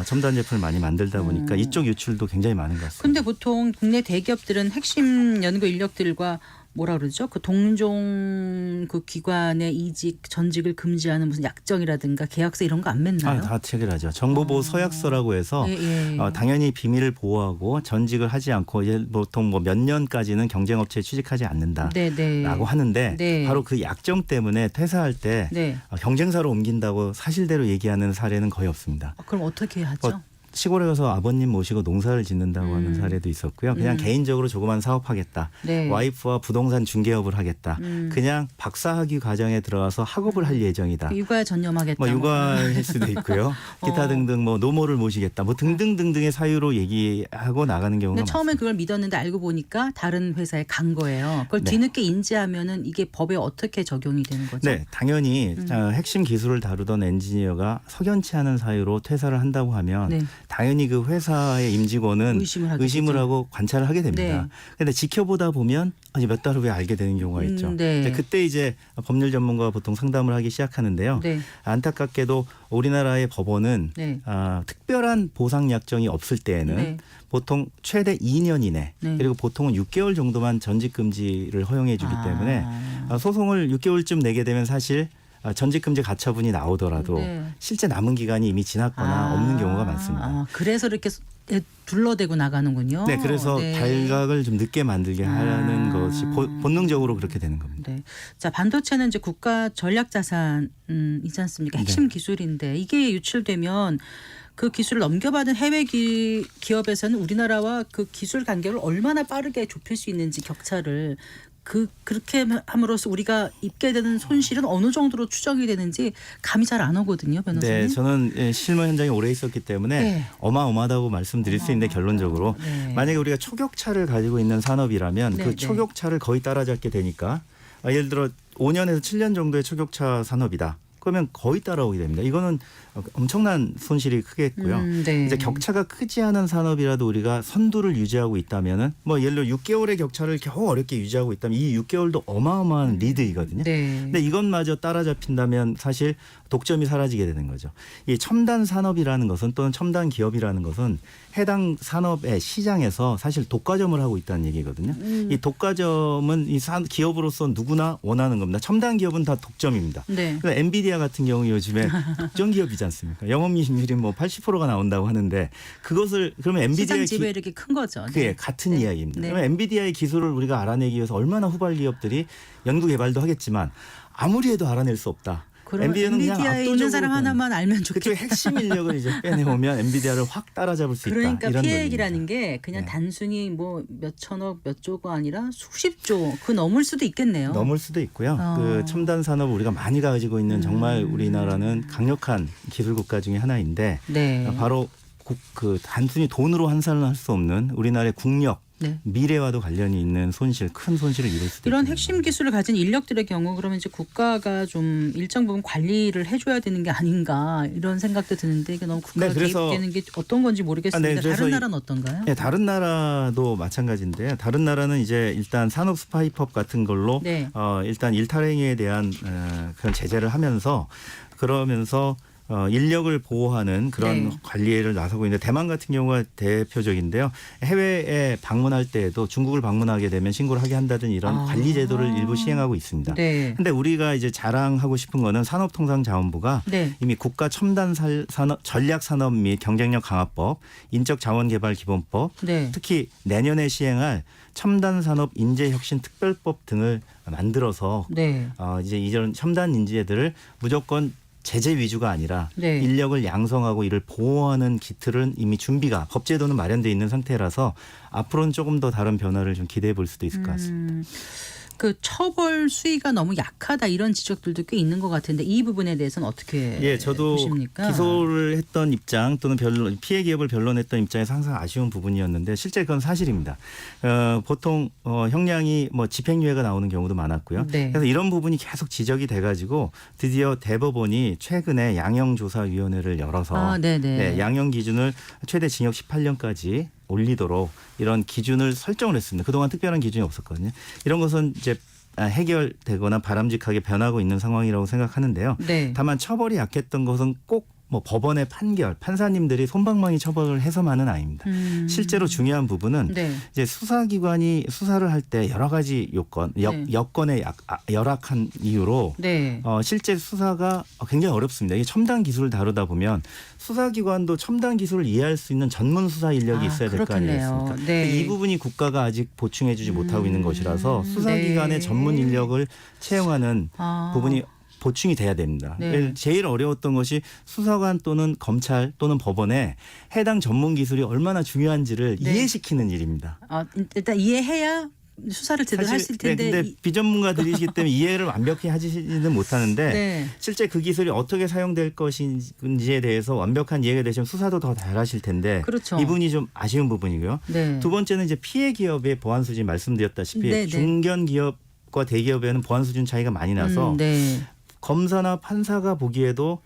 첨단 제품을 많이 만들다 보니까 이쪽 유출도 굉장히 많은 것 같습니다. 근데 보통 국내 대기업들은 핵심 연구 인력들과 뭐라 그러죠? 그 동종 그 기관의 이직 전직을 금지하는 무슨 약정이라든가 계약서 이런 거 안 맺나요? 다 체결하죠. 정보보호 서약서라고 해서 예. 당연히 비밀을 보호하고 전직을 하지 않고 이제 보통 뭐 몇 년까지는 경쟁업체에 취직하지 않는다라고 네. 하는데 네. 바로 그 약정 때문에 퇴사할 때 네. 경쟁사로 옮긴다고 사실대로 얘기하는 사례는 거의 없습니다. 그럼 어떻게 하죠? 시골에 가서 아버님 모시고 농사를 짓는다고 하는 사례도 있었고요. 그냥 개인적으로 조그만 사업하겠다. 네. 와이프와 부동산 중개업을 하겠다. 그냥 박사학위 과정에 들어가서 학업을 할 예정이다. 육아에 전념하겠다. 뭐 육아할 수도 있고요. 기타 등등 뭐 노모를 모시겠다. 뭐 등등등등의 사유로 얘기하고 나가는 경우가 근데 처음에 많습니다. 그걸 믿었는데 알고 보니까 다른 회사에 간 거예요. 그걸 네. 뒤늦게 인지하면은 이게 법에 어떻게 적용이 되는 거죠? 네, 당연히 핵심 기술을 다루던 엔지니어가 석연치 않은 사유로 퇴사를 한다고 하면 네. 당연히 그 회사의 임직원은 의심을 하게 의심을 되죠. 하고 관찰을 하게 됩니다. 그런데 지켜보다 보면 아니 몇 달 후에 알게 되는 경우가 있죠. 네. 이제 그때 이제 법률 전문가가 보통 상담을 하기 시작하는데요. 네. 안타깝게도 우리나라의 법원은 네. 특별한 보상 약정이 없을 때에는 네. 보통 최대 2년 이내 네. 그리고 보통은 6개월 정도만 전직 금지를 허용해 주기 때문에 소송을 6개월쯤 내게 되면 사실 전직 금지 가처분이 나오더라도 네. 실제 남은 기간이 이미 지났거나 없는 경우가 많습니다. 그래서 이렇게 둘러대고 나가는군요. 네, 그래서 네. 발각을 좀 늦게 만들게 하는 것이 본능적으로 그렇게 되는 겁니다. 네. 자, 반도체는 이제 국가 전략 자산이지 않습니까? 핵심 기술인데 이게 유출되면 그 기술을 넘겨받은 해외 기업에서는 우리나라와 그 기술 간격을 얼마나 빠르게 좁힐 수 있는지 격차를 그렇게 함으로써 우리가 입게 되는 손실은 어느 정도로 추정이 되는지 감이 잘 안 오거든요, 변호사님. 네, 저는 실무 현장에 오래 있었기 때문에 네. 어마어마하다고 말씀드릴 수 있는데 결론적으로 네. 만약에 우리가 초격차를 가지고 있는 산업이라면 네, 그 네. 초격차를 거의 따라잡게 되니까 예를 들어 5년에서 7년 정도의 초격차 산업이다. 그러면 거의 따라오게 됩니다. 이거는 엄청난 손실이 크겠고요. 네. 이제 격차가 크지 않은 산업이라도 우리가 선두를 유지하고 있다면은 뭐 예를 들어 6개월의 격차를 겨우 어렵게 유지하고 있다면 이 6개월도 어마어마한 리드이거든요. 네. 근데 이것마저 따라잡힌다면 사실 독점이 사라지게 되는 거죠. 이 첨단 산업이라는 것은 또는 첨단 기업이라는 것은 해당 산업의 시장에서 사실 독과점을 하고 있다는 얘기거든요. 이 독과점은 이 기업으로서 누구나 원하는 겁니다. 첨단 기업은 다 독점입니다. 네. 그러니까 엔비디아 같은 경우 요즘에 독점 기업이지 않습니까? 영업이익률이 뭐 80%가 나온다고 하는데 그것을 그러면 시장 엔비디아의 지배 이렇게 큰 거죠. 그게 같은 네. 이야기입니다. 네. 그러면 엔비디아의 기술을 우리가 알아내기 위해서 얼마나 후발 기업들이 연구 개발도 하겠지만 아무리 해도 알아낼 수 없다. 그럼 엔비디아는 그냥 엔비디아에 있는 사람 압도적으로 하나만 알면 좋겠다. 그쪽의 핵심 인력을 이제 빼내오면 엔비디아를 확 따라잡을 수 있다. 그러니까 이런 피해액이라는 논리입니다. 게 그냥 네. 단순히 뭐 몇 천억 몇 조가 아니라 수십 조 그 넘을 수도 있겠네요. 넘을 수도 있고요. 그 첨단 산업을 우리가 많이 가지고 있는 정말 우리나라는 강력한 기술 국가 중에 하나인데 네. 바로 그 단순히 돈으로 환산을 할 수 없는 우리나라의 국력, 네. 미래와도 관련이 있는 큰 손실을 입을 수도 이런 있습니다. 핵심 기술을 가진 인력들의 경우 그러면 이제 국가가 좀 일정 부분 관리를 해줘야 되는 게 아닌가 이런 생각도 드는데 이게 너무 국가가 네, 그래서 개입되는 게 어떤 건지 모르겠습니다. 네, 그래서 다른 나라는 어떤가요? 네, 다른 나라도 마찬가지인데요. 다른 나라는 이제 일단 산업 스파이법 같은 걸로 네. 일단 일탈행위에 대한 그런 제재를 하면서 그러면서 인력을 보호하는 그런 네. 관리를 나서고 있는데 대만 같은 경우가 대표적인데요. 해외에 방문할 때에도 중국을 방문하게 되면 신고를 하게 한다든 이런 관리 제도를 일부 시행하고 있습니다. 네. 근데 우리가 이제 자랑하고 싶은 거는 산업통상자원부가 네. 이미 국가 첨단 산업 전략 산업 및 경쟁력 강화법, 인적 자원 개발 기본법, 네. 특히 내년에 시행할 첨단 산업 인재 혁신 특별법 등을 만들어서 네. 이제 이런 첨단 인재들을 무조건 제재 위주가 아니라 네. 인력을 양성하고 이를 보호하는 기틀은 이미 준비가 법제도는 마련돼 있는 상태라서 앞으로는 조금 더 다른 변화를 좀 기대해 볼 수도 있을 것 같습니다. 그 처벌 수위가 너무 약하다 이런 지적들도 꽤 있는 것 같은데 이 부분에 대해서는 어떻게 예, 저도 보십니까? 기소를 했던 입장 또는 피해 기업을 변론했던 입장에서 항상 아쉬운 부분이었는데 실제 그건 사실입니다. 보통 형량이 뭐 집행유예가 나오는 경우도 많았고요. 네. 그래서 이런 부분이 계속 지적이 돼가지고 드디어 대법원이 최근에 양형조사위원회를 열어서 네네. 네, 양형 기준을 최대 징역 18년까지 올리도록 이런 기준을 설정을 했습니다. 그동안 특별한 기준이 없었거든요. 이런 것은 이제 해결되거나 바람직하게 변하고 있는 상황이라고 생각하는데요. 네. 다만 처벌이 약했던 것은 꼭 뭐 법원의 판결, 판사님들이 솜방망이 처벌을 해서만은 아닙니다. 실제로 중요한 부분은 네. 이제 수사기관이 수사를 할 때 여러 가지 요건, 네. 여건에 열악한 이유로 네. 실제 수사가 굉장히 어렵습니다. 이게 첨단 기술을 다루다 보면 수사기관도 첨단 기술을 이해할 수 있는 전문 수사 인력이 있어야 될 거 그렇겠네요. 아니겠습니까? 네. 근데 이 부분이 국가가 아직 보충해주지 못하고 있는 것이라서 수사기관의 네. 전문 인력을 채용하는 부분이 보충이 돼야 됩니다. 네. 제일 어려웠던 것이 수사관 또는 검찰 또는 법원에 해당 전문 기술이 얼마나 중요한지를 네. 이해시키는 일입니다. 일단 이해해야 수사를 제대로 할 수 있을 텐데. 근데 비전문가들이시기 때문에 이해를 완벽히 하지는 못하는데 네. 실제 그 기술이 어떻게 사용될 것인지에 대해서 완벽한 이해가 되시면 수사도 더 잘하실 텐데 그렇죠. 이 부분이 좀 아쉬운 부분이고요. 네. 두 번째는 이제 피해 기업의 보안 수준 말씀드렸다시피 네, 네. 중견 기업과 대기업에는 보안 수준 차이가 많이 나서 네. 검사나 판사가 보기에도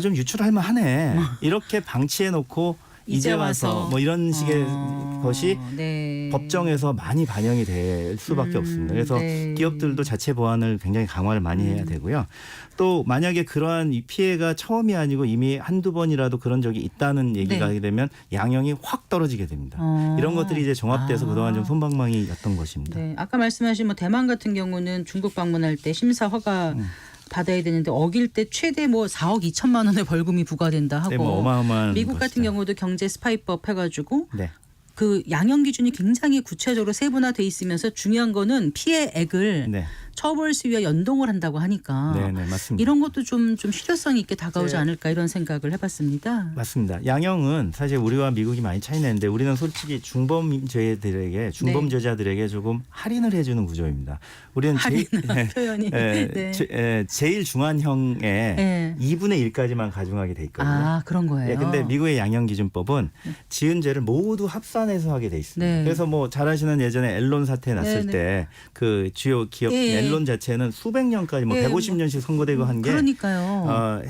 좀 유출할 만하네 이렇게 방치해 놓고 이제 와서 뭐 이런 식의 것이 네. 법정에서 많이 반영이 될 수밖에 없습니다. 그래서 네. 기업들도 자체 보안을 굉장히 강화를 많이 해야 되고요. 또 만약에 그러한 이 피해가 처음이 아니고 이미 한두 번이라도 그런 적이 있다는 얘기가 네. 하게 되면 양형이 확 떨어지게 됩니다. 이런 것들이 이제 종합돼서 그동안 좀 손방망이였던 것입니다. 네. 아까 말씀하신 뭐 대만 같은 경우는 중국 방문할 때 심사 허가 받아야 되는데 어길 때 최대 뭐 4억 2천만 원의 벌금이 부과된다 하고 네, 뭐 어마어마한 미국 같은 것이죠. 경우도 경제 스파이법 해가지고 네. 그 양형 기준이 굉장히 구체적으로 세분화돼 있으면서 중요한 거는 피해액을 네. 처벌 시위와 연동을 한다고 하니까 네, 네, 맞습니다. 이런 것도 좀 실효성 있게 다가오지 네. 않을까 이런 생각을 해봤습니다. 맞습니다. 양형은 사실 우리와 미국이 많이 차이 나는데 우리는 솔직히 중범죄자들에게 조금 할인을 해주는 구조입니다. 우리는 표현이 네. 제일 중한 형의 네. 2분의 1까지만 가중하게 돼 있거든요. 아 그런 거예요. 근데 미국의 양형기준법은 지은 죄를 모두 합산해서 하게 돼 있습니다. 네. 그래서 뭐 잘 아시는 예전에 앨런 사태 났을 네, 때 그 주요 기업 앨런 자체는 수백 년까지 뭐 150년씩 선고되고 한 게 그러니까요.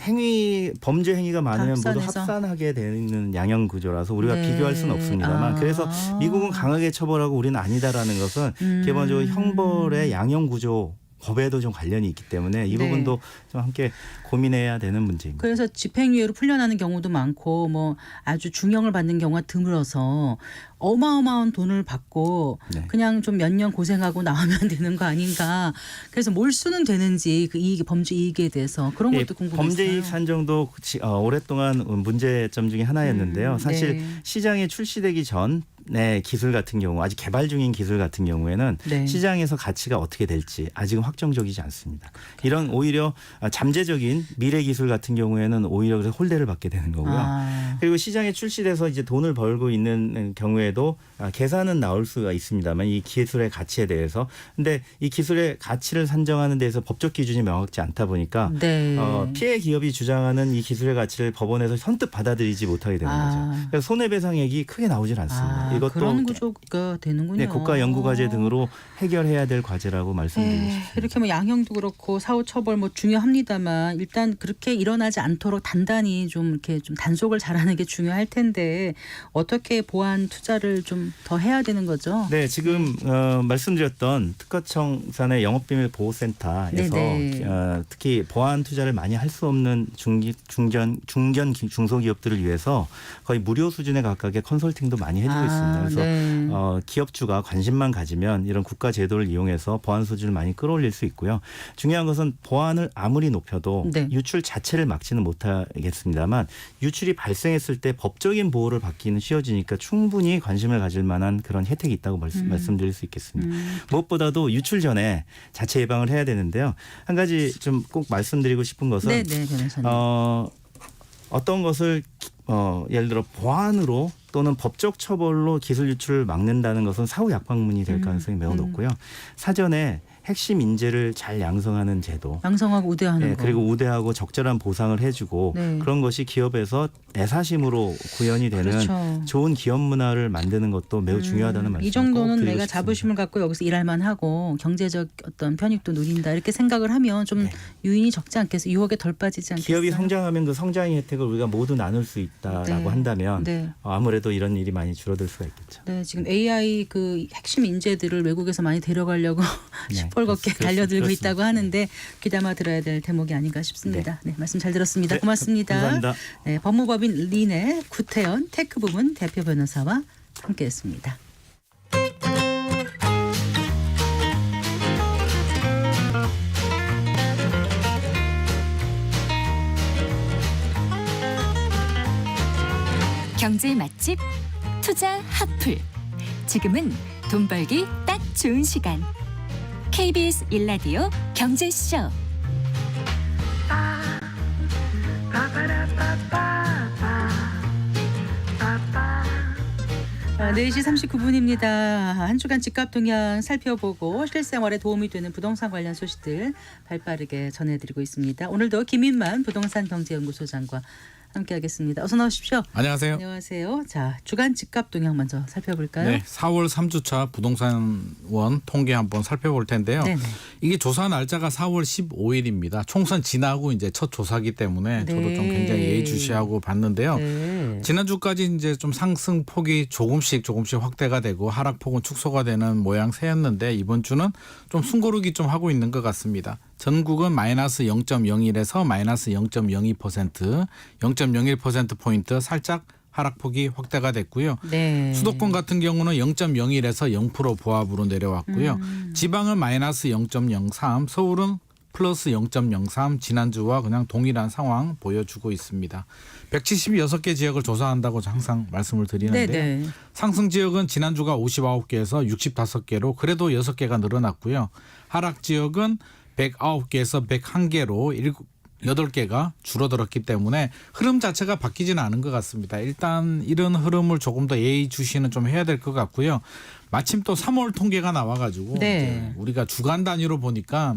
범죄 행위가 많으면 모두 합산해서. 합산하게 되는 양형 구조라서 우리가 네. 비교할 수는 없습니다만 그래서 미국은 강하게 처벌하고 우리는 아니다라는 것은 기본적으로 형벌의 양형 구조 법에도 좀 관련이 있기 때문에 이 네. 부분도 좀 함께 고민해야 되는 문제입니다. 그래서 집행유예로 풀려나는 경우도 많고 뭐 아주 중형을 받는 경우가 드물어서 어마어마한 돈을 받고 네. 그냥 좀 몇 년 고생하고 나오면 되는 거 아닌가. 그래서 몰수는 되는지 그 이익 범죄 이익에 대해서 그런 것도 궁금했어요. 범죄 이익 산정도 오랫동안 문제점 중에 하나였는데요. 사실 네. 시장에 출시되기 전에 기술 같은 경우 아직 개발 중인 기술 같은 경우에는 네. 시장에서 가치가 어떻게 될지 아직은 확정적이지 않습니다. 이런 오히려 잠재적인 미래 기술 같은 경우에는 오히려 그래서 홀대를 받게 되는 거고요. 그리고 시장에 출시돼서 이제 돈을 벌고 있는 경우에도 계산은 나올 수가 있습니다만 이 기술의 가치에 대해서 근데 이 기술의 가치를 산정하는 데서 법적 기준이 명확지 않다 보니까 네. 피해 기업이 주장하는 이 기술의 가치를 법원에서 선뜻 받아들이지 못하게 되는 거죠. 그래서 손해배상액이 크게 나오질 않습니다. 이것도 그런 구조가 되는군요. 네, 국가 연구과제 등으로 해결해야 될 과제라고 말씀드리고 싶습니다. 이렇게 뭐 양형도 그렇고 사후 처벌 뭐 중요합니다만 일단 그렇게 일어나지 않도록 단단히 좀 이렇게 좀 단속을 잘하는 게 중요할 텐데 어떻게 보안 투자를 좀 더 해야 되는 거죠? 네, 지금 말씀드렸던 특허청 산의 영업비밀 보호센터에서 특히 보안 투자를 많이 할 수 없는 중견 중소기업들을 위해서 거의 무료 수준에 가깝게 컨설팅도 많이 해주고 있습니다. 그래서 기업주가 관심만 가지면 이런 국가 제도를 이용해서 보안 수준을 많이 끌어올릴 수 있고요. 중요한 것은 보안을 아무리 높여도 유출 자체를 막지는 못하겠습니다만 유출이 발생했을 때 법적인 보호를 받기는 쉬워지니까 충분히 관심을 가질 만한 그런 혜택이 있다고 말씀드릴 수 있겠습니다. 무엇보다도 유출 전에 자체 예방을 해야 되는데요. 한 가지 좀 꼭 말씀드리고 싶은 것은 변호사님. 어떤 것을 예를 들어 보안으로 또는 법적 처벌로 기술 유출을 막는다는 것은 사후 약방문이 될 가능성이 매우 높고요. 사전에 핵심 인재를 잘 양성하는 제도. 양성하고 우대하는 거. 그리고 우대하고 적절한 보상을 해주고 그런 것이 기업에서 애사심으로 구현이 되는 좋은 기업 문화를 만드는 것도 매우 중요하다는 말씀. 이 정도는 내가 자부심을 갖고 여기서 일할만 하고 경제적 어떤 편익도 누린다 이렇게 생각을 하면 좀 유인이 적지 않겠어요? 유혹에 덜 빠지지 않겠어요? 기업이 성장하면 그 성장의 혜택을 우리가 모두 나눌 수 있다라고 한다면 아무래도 이런 일이 많이 줄어들 수가 있겠죠. 네, 지금 AI 그 핵심 인재들을 외국에서 많이 데려가려고 시뻘겋게 달려들고 있다고 하는데 귀담아 들어야 될 대목이 아닌가 싶습니다. 네, 말씀 잘 들었습니다. 고맙습니다. 감사합니다. 네, 법무법인 린의 구태연 테크 부문 대표 변호사와 함께했습니다. 경제 맛집 투자 핫플. 지금은 돈 벌기 딱 좋은 시간. KBS 1라디오 경제쇼. 4시 39분입니다. 한 주간 집값 동향 살펴보고 실생활에 도움이 되는 부동산 관련 소식들 발빠르게 전해드리고 있습니다. 오늘도 김인만 부동산 경제연구소장과 함께하겠습니다. 어서 나오십시오. 안녕하세요. 안녕하세요. 자, 주간 집값 동향 먼저 살펴볼까요? 네, 4월 3주차 부동산원 통계 한번 살펴볼 텐데요. 네네. 이게 조사 날짜가 4월 15일입니다. 총선 지나고 이제 첫 조사기 때문에 저도 좀 네. 굉장히 예의주시하고 봤는데요. 네. 지난주까지 이제 좀 상승폭이 조금씩 확대가 되고 하락폭은 축소가 되는 모양새였는데 이번 주는 좀 숨고르기 좀 하고 있는 것 같습니다. 전국은 마이너스 0.01에서 마이너스 0.02%, 0.01%포인트 살짝 하락폭이 확대가 됐고요. 네. 수도권 같은 경우는 0.01에서 0% 보합으로 내려왔고요. 지방은 마이너스 0.03, 서울은 플러스 0.03, 지난주와 그냥 동일한 상황 보여주고 있습니다. 176개 지역을 조사한다고 항상 말씀을 드리는데요. 네네. 상승 지역은 지난주가 59개에서 65개로 그래도 6개가 늘어났고요. 하락 지역은 109개에서 101개로 8개가 줄어들었기 때문에 흐름 자체가 바뀌지는 않은 것 같습니다. 일단 이런 흐름을 조금 더 예의주시는 좀 해야 될 것 같고요. 마침 또 3월 통계가 나와가지고 네. 이제 우리가 주간 단위로 보니까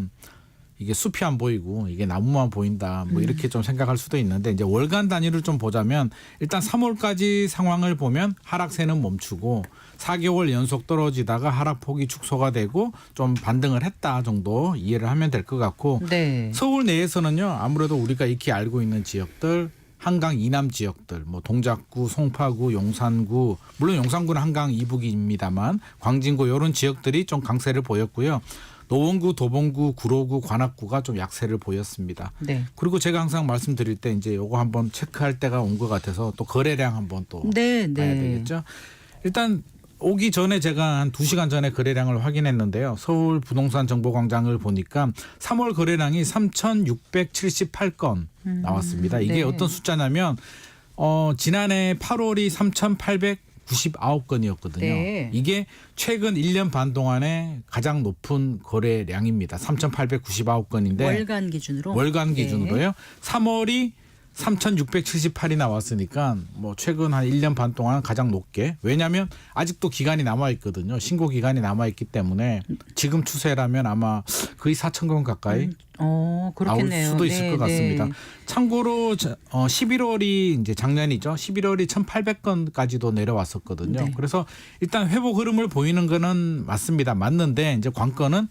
이게 숲이 안 보이고 이게 나무만 보인다 뭐 이렇게 좀 생각할 수도 있는데 이제 월간 단위를 좀 보자면 일단 3월까지 상황을 보면 하락세는 멈추고 4개월 연속 떨어지다가 하락폭이 축소가 되고 좀 반등을 했다 정도 이해를 하면 될 것 같고 네. 서울 내에서는요 아무래도 우리가 익히 알고 있는 지역들 한강 이남 지역들 뭐 동작구, 송파구, 용산구 물론 용산구는 한강 이북입니다만 광진구 이런 지역들이 좀 강세를 보였고요. 노원구, 도봉구, 구로구, 관악구가 좀 약세를 보였습니다. 네. 그리고 제가 항상 말씀드릴 때 이제 요거 한번 체크할 때가 온 것 같아서 또 거래량 한번 또 네, 봐야 네. 되겠죠. 일단 오기 전에 제가 한 2시간 전에 거래량을 확인했는데요. 서울 부동산 정보광장을 보니까 3월 거래량이 3,678건 나왔습니다. 이게 네. 어떤 숫자냐면 지난해 8월이 3,899건이었거든요. 네. 이게 최근 1년 반 동안에 가장 높은 거래량입니다. 3,899건인데 월간 기준으로. 월간 네. 기준으로요. 3월이 3,678이 나왔으니까 뭐 최근 한 1년 반 동안 가장 높게. 왜냐하면 아직도 기간이 남아 있거든요. 신고 기간이 남아 있기 때문에 지금 추세라면 아마 거의 4,000건 가까이 나올 그렇겠네요. 수도 있을 네, 것 같습니다. 네. 참고로 11월이 이제 작년이죠. 11월이 1,800건까지도 내려왔었거든요. 네. 그래서 일단 회복 흐름을 보이는 거는 맞습니다. 맞는데 이제 관건은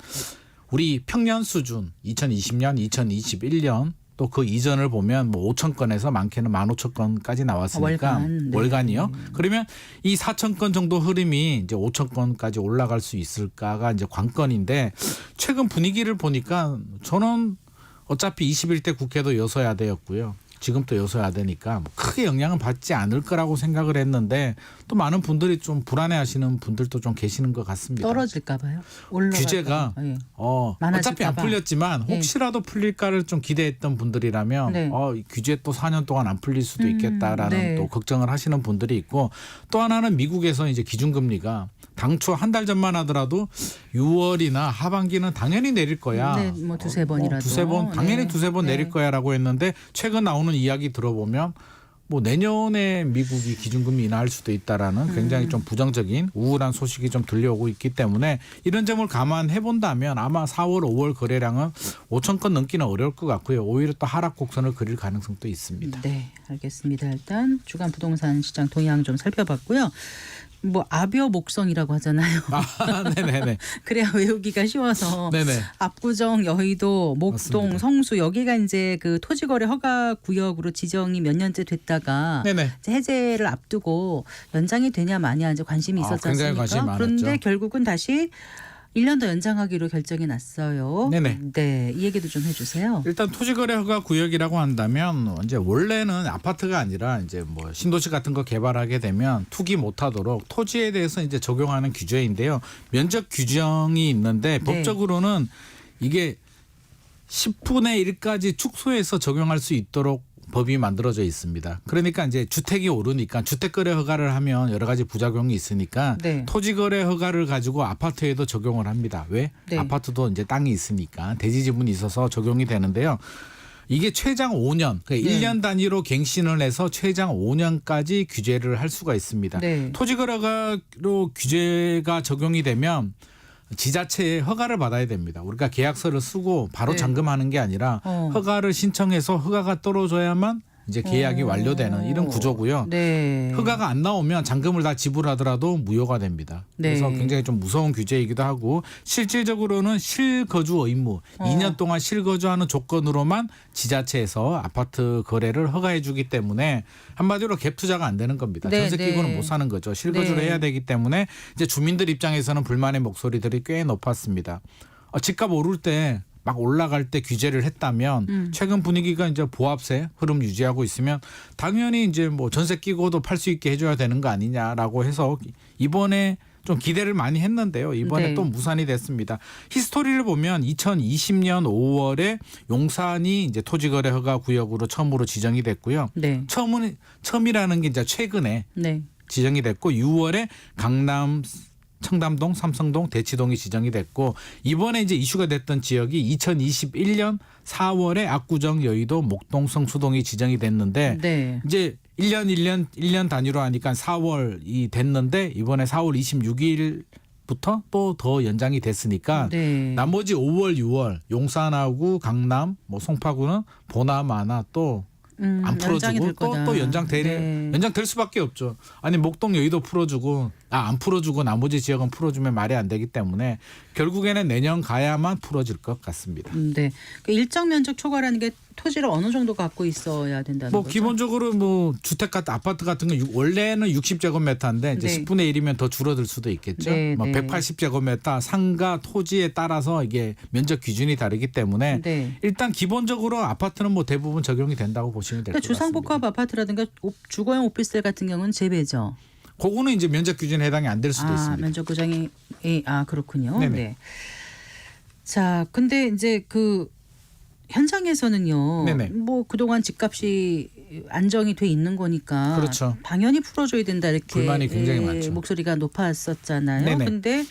우리 평년 수준 2020년, 2021년 또 그 이전을 보면 뭐 5,000건에서 많게는 15,000건까지 나왔으니까 월간. 네. 월간이요. 그러면 이 4,000건 정도 흐름이 이제 5,000건까지 올라갈 수 있을까가 이제 관건인데 최근 분위기를 보니까 저는 어차피 21대 국회도 여서야대였고요. 지금 또 여서야대니까 뭐 크게 영향은 받지 않을 거라고 생각을 했는데 또 많은 분들이 좀 불안해하시는 분들도 좀 계시는 것 같습니다. 떨어질까 봐요. 올라갈까 규제가 봐요. 예. 어차피 안 많아질까 봐. 풀렸지만 예. 혹시라도 풀릴까를 좀 기대했던 분들이라면 네. 이 규제 또 4년 동안 안 풀릴 수도 있겠다라는 네. 또 걱정을 하시는 분들이 있고 또 하나는 미국에서 이제 기준금리가 당초 한 달 전만 하더라도 6월이나 하반기는 당연히 내릴 거야. 네, 뭐 두세 번이라도. 두세 번 당연히 네. 두세 번 네. 내릴 거야라고 했는데 최근 나오는 이야기 들어보면 뭐 내년에 미국이 기준금리 인하할 수도 있다라는 굉장히 좀 부정적인 우울한 소식이 좀 들려오고 있기 때문에 이런 점을 감안해 본다면 아마 4월, 5월 거래량은 5,000건 넘기는 어려울 것 같고요. 오히려 또 하락 곡선을 그릴 가능성도 있습니다. 네, 알겠습니다. 일단 주간 부동산 시장 동향 좀 살펴봤고요. 뭐 아벼 목성이라고 하잖아요. 네네네. 그래야 외우기가 쉬워서 네네. 압구정, 여의도, 목동, 맞습니다. 성수 여기가 이제 그 토지거래 허가 구역으로 지정이 몇 년째 됐다가 네네. 이제 해제를 앞두고 연장이 되냐 마냐 이제 관심이 있었지 굉장히 않습니까? 관심이 그런데 많았죠. 결국은 다시 1년 더 연장하기로 결정이 났어요. 네네. 네, 이 얘기도 좀 해주세요. 일단 토지거래 허가 구역이라고 한다면 이제 원래는 아파트가 아니라 이제 뭐 신도시 같은 거 개발하게 되면 투기 못하도록 토지에 대해서 이제 적용하는 규제인데요. 면적 규정이 있는데 네. 법적으로는 이게 10분의 1까지 축소해서 적용할 수 있도록 법이 만들어져 있습니다. 그러니까 이제 주택이 오르니까 주택거래 허가를 하면 여러 가지 부작용이 있으니까 네. 토지거래 허가를 가지고 아파트에도 적용을 합니다. 왜? 네. 아파트도 이제 땅이 있으니까 대지 지분이 있어서 적용이 되는데요. 이게 최장 5년, 그러니까 네. 1년 단위로 갱신을 해서 최장 5년까지 규제를 할 수가 있습니다. 네. 토지거래가로 규제가 적용이 되면 지자체에 허가를 받아야 됩니다. 우리가 계약서를 쓰고 바로 네. 잔금하는 게 아니라 허가를 신청해서 허가가 떨어져야만 이제 계약이 완료되는 이런 구조고요. 네. 허가가 안 나오면 잔금을 다 지불하더라도 무효가 됩니다. 네. 그래서 굉장히 좀 무서운 규제이기도 하고 실질적으로는 실거주 의무 2년 동안 실거주하는 조건으로만 지자체에서 아파트 거래를 허가해 주기 때문에 한마디로 갭 투자가 안 되는 겁니다. 네, 전세 끼고는 네. 못 사는 거죠. 실거주를 네. 해야 되기 때문에 이제 주민들 입장에서는 불만의 목소리들이 꽤 높았습니다. 집값 오를 때 막 올라갈 때 규제를 했다면 최근 분위기가 이제 보합세 흐름 유지하고 있으면 당연히 이제 뭐 전세 끼고도 팔 수 있게 해줘야 되는 거 아니냐라고 해서 이번에 좀 기대를 많이 했는데요. 이번에 네. 또 무산이 됐습니다. 히스토리를 보면 2020년 5월에 용산이 이제 토지거래 허가 구역으로 처음으로 지정이 됐고요. 네. 처음이라는 게 이제 최근에 네. 지정이 됐고 6월에 강남 청담동, 삼성동, 대치동이 지정이 됐고 이번에 이제 이슈가 됐던 지역이 2021년 4월에 압구정, 여의도, 목동, 성수동이 지정이 됐는데 네. 이제 1년 단위로 하니까 4월이 됐는데 이번에 4월 26일부터 또 더 연장이 됐으니까 네. 나머지 5월, 6월 용산하고 강남, 뭐 송파구는 보나마나 또 안 연장이 될 풀어주고 거다. 또 연장될 수밖에 없죠. 아니 목동 여의도 풀어주고 안 풀어주고 나머지 지역은 풀어주면 말이 안 되기 때문에 결국에는 내년 가야만 풀어질 것 같습니다. 네. 그 일정 면적 초과라는 게 토지를 어느 정도 갖고 있어야 된다는 뭐 거죠? 기본적으로 뭐 주택 같은 아파트 같은 건 원래는 60제곱미터인데 이제 네. 10분의 1이면 더 줄어들 수도 있겠죠. 네, 뭐 네. 180제곱미터 상가 토지에 따라서 이게 면적 기준이 다르기 때문에 네. 일단 기본적으로 아파트는 뭐 대부분 적용이 된다고 보시면 될 것 그러니까 같습니다. 주상복합 아파트라든가 주거용 오피스텔 같은 경우는 재배죠. 그거는 이제 면적 기준에 해당이 안 될 수도 있습니다. 면적 구정이 그렇군요. 네네. 네. 자, 근데 이제 그 현장에서는요. 네네. 뭐 그동안 집값이 안정이 돼 있는 거니까 그렇죠. 당연히 풀어줘야 된다 이렇게 불만이 굉장히 많죠. 목소리가 높았었잖아요. 네네. 근데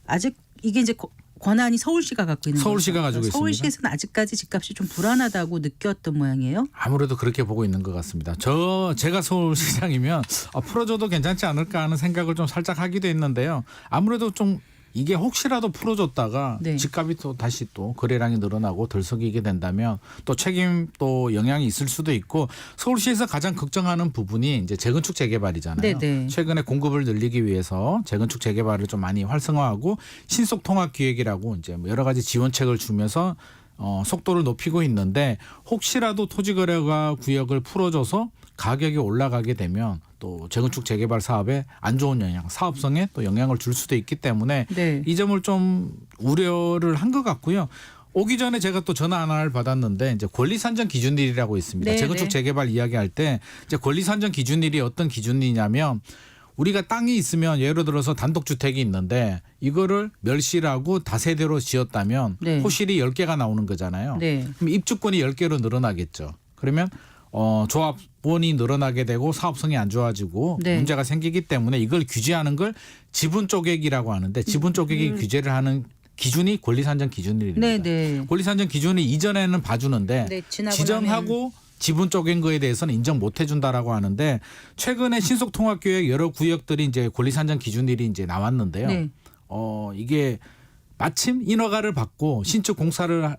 아직 이게 이제 권한이 서울시가 갖고 있는 서울시가 거죠. 가지고 있습니다. 서울시에서는 아직까지 집값이 좀 불안하다고 느꼈던 모양이에요. 아무래도 그렇게 보고 있는 것 같습니다. 제가 서울시장이면 풀어줘도 괜찮지 않을까 하는 생각을 좀 살짝 하기도 했는데요. 아무래도 좀 이게 혹시라도 풀어줬다가 네. 집값이 또 다시 또 거래량이 늘어나고 들썩이게 된다면 또 책임 또 영향이 있을 수도 있고 서울시에서 가장 걱정하는 부분이 이제 재건축 재개발이잖아요. 네네. 최근에 공급을 늘리기 위해서 재건축 재개발을 좀 많이 활성화하고 신속 통합 기획이라고 이제 뭐 여러 가지 지원책을 주면서 속도를 높이고 있는데 혹시라도 토지거래가 구역을 풀어줘서 가격이 올라가게 되면 또 재건축 재개발 사업에 안 좋은 영향, 사업성에 또 영향을 줄 수도 있기 때문에 네. 이 점을 좀 우려를 한 것 같고요. 오기 전에 제가 또 전화 하나를 받았는데 이제 권리산정 기준일이라고 있습니다. 네, 재건축 네. 재개발 이야기할 때 이제 권리산정 기준일이 어떤 기준이냐면 우리가 땅이 있으면 예를 들어서 단독주택이 있는데 이거를 멸실하고 다세대로 지었다면 네. 호실이 10개가 나오는 거잖아요. 네. 그럼 입주권이 10개로 늘어나겠죠. 그러면 조합원이 늘어나게 되고 사업성이 안 좋아지고 네. 문제가 생기기 때문에 이걸 규제하는 걸 지분 쪼개기라고 하는데 지분 쪼개기 규제를 하는 기준이 권리산정 기준일입니다. 네네. 권리산정 기준이 이전에는 봐주는데 네, 지나고 지정하고 지분 쪼갠 거에 대해서는 인정 못 해준다라고 하는데 최근에 신속통합계획 여러 구역들이 이제 권리산정 기준일이 이제 나왔는데요. 네. 이게 마침 인허가를 받고 신축 공사를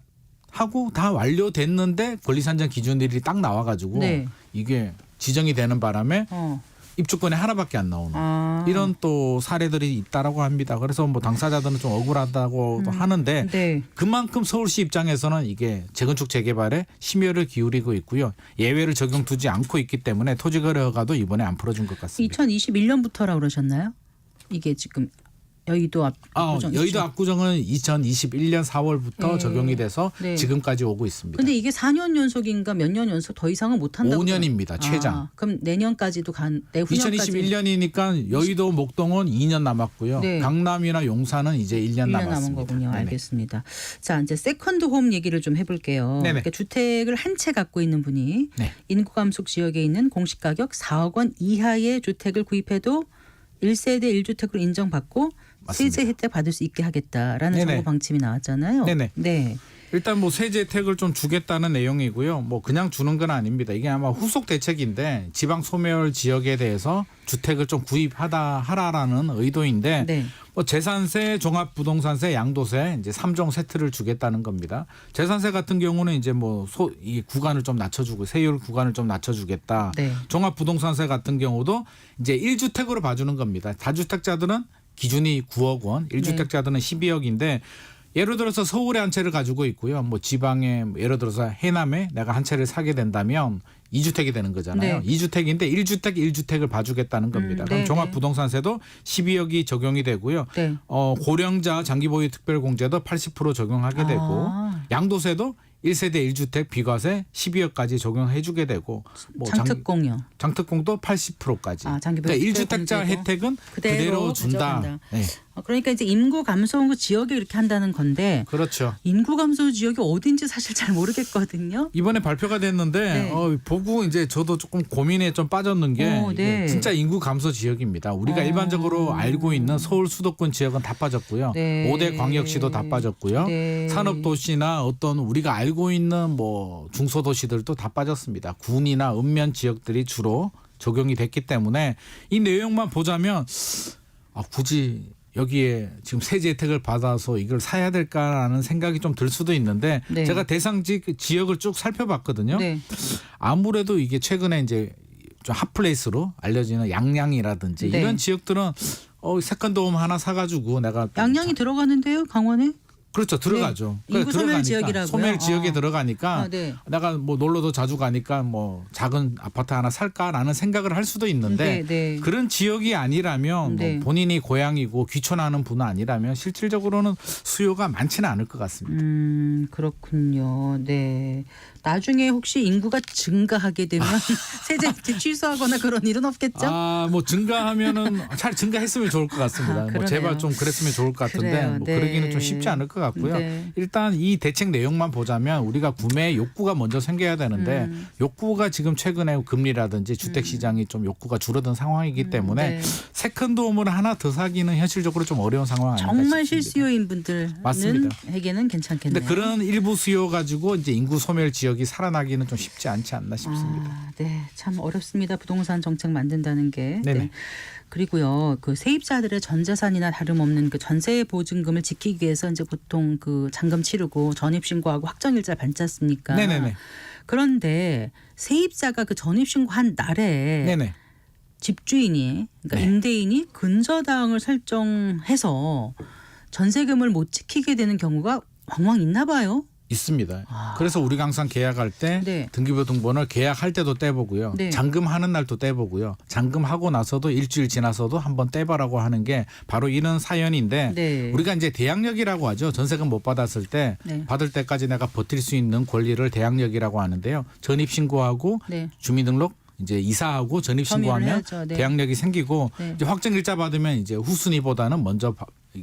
하고 다 완료됐는데 권리산정 기준일이 딱 나와가지고 네. 이게 지정이 되는 바람에 입주권이 하나밖에 안 나오는 이런 또 사례들이 있다라고 합니다. 그래서 뭐 당사자들은 좀 억울하다고 하는데 네. 그만큼 서울시 입장에서는 이게 재건축 재개발에 심혈을 기울이고 있고요. 예외를 적용 두지 않고 있기 때문에 토지거래 허가도 이번에 안 풀어준 것 같습니다. 2021년부터라고 그러셨나요? 이게 지금 여의도 압구정. 여의도 압구정은 2021년 4월부터 네. 적용이 돼서 네. 지금까지 오고 있습니다. 근데 이게 4년 연속인가 몇 년 연속 더 이상은 못 한다고. 5년입니다. 최장. 그럼 내년까지도 내후년까지 2021년이니까 여의도 목동은 2년 남았고요. 네. 강남이나 용산은 이제 1년 1년 남았습니다. 남은 거군요. 네네. 알겠습니다. 자, 이제 세컨드 홈 얘기를 좀 해볼게요. 네네. 그러니까 주택을 한 채 갖고 있는 분이 네. 인구 감속 지역에 있는 공시가격 4억 원 이하의 주택을 구입해도 1세대 1주택으로 인정받고 맞습니다. 세제 혜택 받을 수 있게 하겠다라는 네네. 정부 방침이 나왔잖아요. 네네. 네. 일단 뭐 세제 혜택을 좀 주겠다는 내용이고요. 뭐 그냥 주는 건 아닙니다. 이게 아마 후속 대책인데 지방 소멸 지역에 대해서 주택을 좀 구입하라라는 의도인데 네. 뭐 재산세, 종합부동산세, 양도세 이제 3종 세트를 주겠다는 겁니다. 재산세 같은 경우는 이제 뭐 이 구간을 좀 낮춰주고 세율 구간을 좀 낮춰주겠다. 네. 종합부동산세 같은 경우도 이제 1주택으로 봐주는 겁니다. 다주택자들은 기준이 9억 원, 1주택자들은 12억인데 예를 들어서 서울에 한 채를 가지고 있고요. 뭐 지방에 예를 들어서 해남에 내가 한 채를 사게 된다면 2주택이 되는 거잖아요. 네. 2주택인데 1주택을 봐주겠다는 겁니다. 그럼 네, 종합부동산세도 12억이 적용이 되고요. 네. 고령자 장기보유 특별공제도 80% 적용하게 되고 아. 양도세도 1세대 1주택 비과세 12억까지 적용해 주게 되고 뭐 장특공요. 장특공도 80%까지. 아, 장기보유 그러니까 특별공제도 1주택자 혜택은 그대로 준다. 가져간다. 네. 그러니까 이제 인구 감소한 지역에 이렇게 한다는 건데 그렇죠. 인구 감소 지역이 어딘지 사실 잘 모르겠거든요. 이번에 발표가 됐는데 네. 보고 이제 저도 조금 고민에 좀 빠졌는 게 네. 이게 진짜 인구 감소 지역입니다. 우리가 일반적으로 알고 있는 서울 수도권 지역은 다 빠졌고요. 네. 5대 광역시도 다 빠졌고요. 네. 산업도시나 어떤 우리가 알고 있는 뭐 중소도시들도 다 빠졌습니다. 군이나 읍면 지역들이 주로 적용이 됐기 때문에 이 내용만 보자면 굳이 여기에 지금 세제 혜택을 받아서 이걸 사야 될까라는 생각이 좀 들 수도 있는데 네. 제가 대상지 지역을 쭉 살펴봤거든요. 네. 아무래도 이게 최근에 이제 좀 핫플레이스로 알려지는 양양이라든지 네. 이런 지역들은 세컨드홈 하나 사가지고 내가 양양이 들어가는데요, 강원에? 그렇죠. 들어가죠. 네. 인구 소멸 지역이라고요? 소멸 지역에 들어가니까 아, 네. 내가 뭐 놀러도 자주 가니까 뭐 작은 아파트 하나 살까라는 생각을 할 수도 있는데 네, 네. 그런 지역이 아니라면 네. 뭐 본인이 고향이고 귀촌하는 분은 아니라면 실질적으로는 수요가 많지는 않을 것 같습니다. 그렇군요. 네. 나중에 혹시 인구가 증가하게 되면 세제 취소하거나 그런 일은 없겠죠? 뭐 증가하면은 잘 증가했으면 좋을 것 같습니다. 뭐 그러네요. 제발 좀 그랬으면 좋을 것 같은데 그래요. 뭐 네. 그러기는 좀 쉽지 않을 것 같고요. 네. 일단 이 대책 내용만 보자면 우리가 구매 욕구가 먼저 생겨야 되는데 욕구가 지금 최근에 금리라든지 주택 시장이 좀 욕구가 줄어든 상황이기 때문에 네. 세컨드홈을 하나 더 사기는 현실적으로 좀 어려운 상황 아닌가 정말 싶습니다. 실수요인 분들은 맞습니다. 에게는 괜찮겠네요. 근데 그런 일부 수요 가지고 이제 인구 소멸 지역이 살아나기는 좀 쉽지 않지 않나 싶습니다. 네, 참 어렵습니다. 부동산 정책 만든다는 게. 네네. 네. 그리고요, 그 세입자들의 전 재산이나 다름없는 그 전세 보증금을 지키기 위해서 이제 보통 그 잔금 치르고 전입 신고하고 확정일자 받지 않습니까? 네네네. 그런데 세입자가 그 전입 신고한 날에 네네. 집주인이 그러니까 네. 임대인이 근저당을 설정해서 전세금을 못 지키게 되는 경우가 왕왕 있나 봐요. 있습니다. 그래서 우리가 항상 계약할 때 네. 등기부 등본을 계약할 때도 떼보고요. 네. 잔금하는 날도 떼보고요. 잔금하고 나서도 일주일 지나서도 한번 떼봐라고 하는 게 바로 이런 사연인데 네. 우리가 이제 대항력이라고 하죠. 전세금 못 받았을 때 네. 받을 때까지 내가 버틸 수 있는 권리를 대항력이라고 하는데요. 전입신고하고 네. 주민등록 이제 이사하고 전입신고하면 해야죠. 네. 대항력이 생기고 네. 이제 확정일자 받으면 이제 후순위보다는 먼저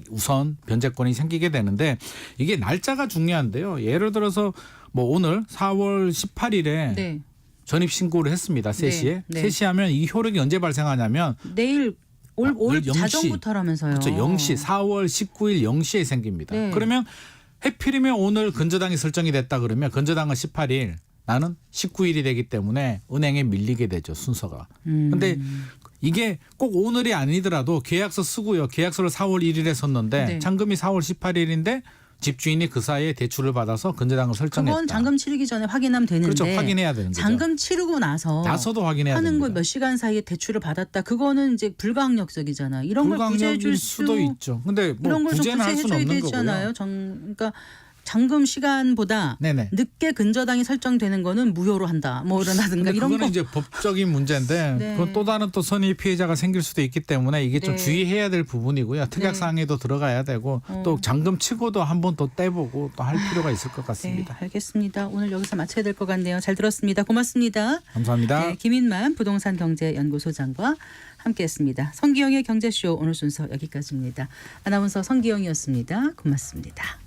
우선 변제권이 생기게 되는데 이게 날짜가 중요한데요. 예를 들어서 뭐 오늘 4월 18일에 네. 전입 신고를 했습니다. 3시에. 네. 3시 하면 이 효력이 언제 발생하냐면 내일 올 올 0시. 자정부터라면서요. 그렇죠. 0시 4월 19일 0시에 생깁니다. 네. 그러면 해필이면 오늘 근저당이 설정이 됐다 그러면 근저당은 18일 나는 19일이 되기 때문에 은행에 밀리게 되죠. 순서가. 근데 이게 꼭 오늘이 아니더라도 계약서 쓰고요. 계약서를 4월 1일에 썼는데 네. 잔금이 4월 18일인데 집주인이 그 사이에 대출을 받아서 근저당을 설정했다. 그건 잔금 치르기 전에 확인하면 되는데 그렇죠. 확인해야 되는 거죠. 잔금 치르고 나서도 확인해야 하는 거 됩니다. 몇 시간 사이에 대출을 받았다. 그거는 이제 불가항력적이잖아요. 이런 걸 구제해 불가항력일 줄 수도 있죠. 근데 뭐 이런 걸 좀 구제는 할 구제해 수는 줘야 없는 되잖아요. 거고요. 그러니까 잔금 시간보다 네네. 늦게 근저당이 설정되는 거는 무효로 한다. 뭐 이러다든가 근데 이런 그거는 거. 이제 법적인 문제인데 네. 그건 또 다른 또 선의 피해자가 생길 수도 있기 때문에 이게 좀 네. 주의해야 될 부분이고요. 특약사항에도 들어가야 되고 또 잔금 치고도 한 번 또 떼보고 또 할 필요가 있을 것 네, 같습니다. 알겠습니다. 오늘 여기서 마쳐야 될 것 같네요. 잘 들었습니다. 고맙습니다. 감사합니다. 네, 김인만 부동산경제연구소장과 함께했습니다. 성기영의 경제쇼 오늘 순서 여기까지입니다. 아나운서 성기영이었습니다. 고맙습니다.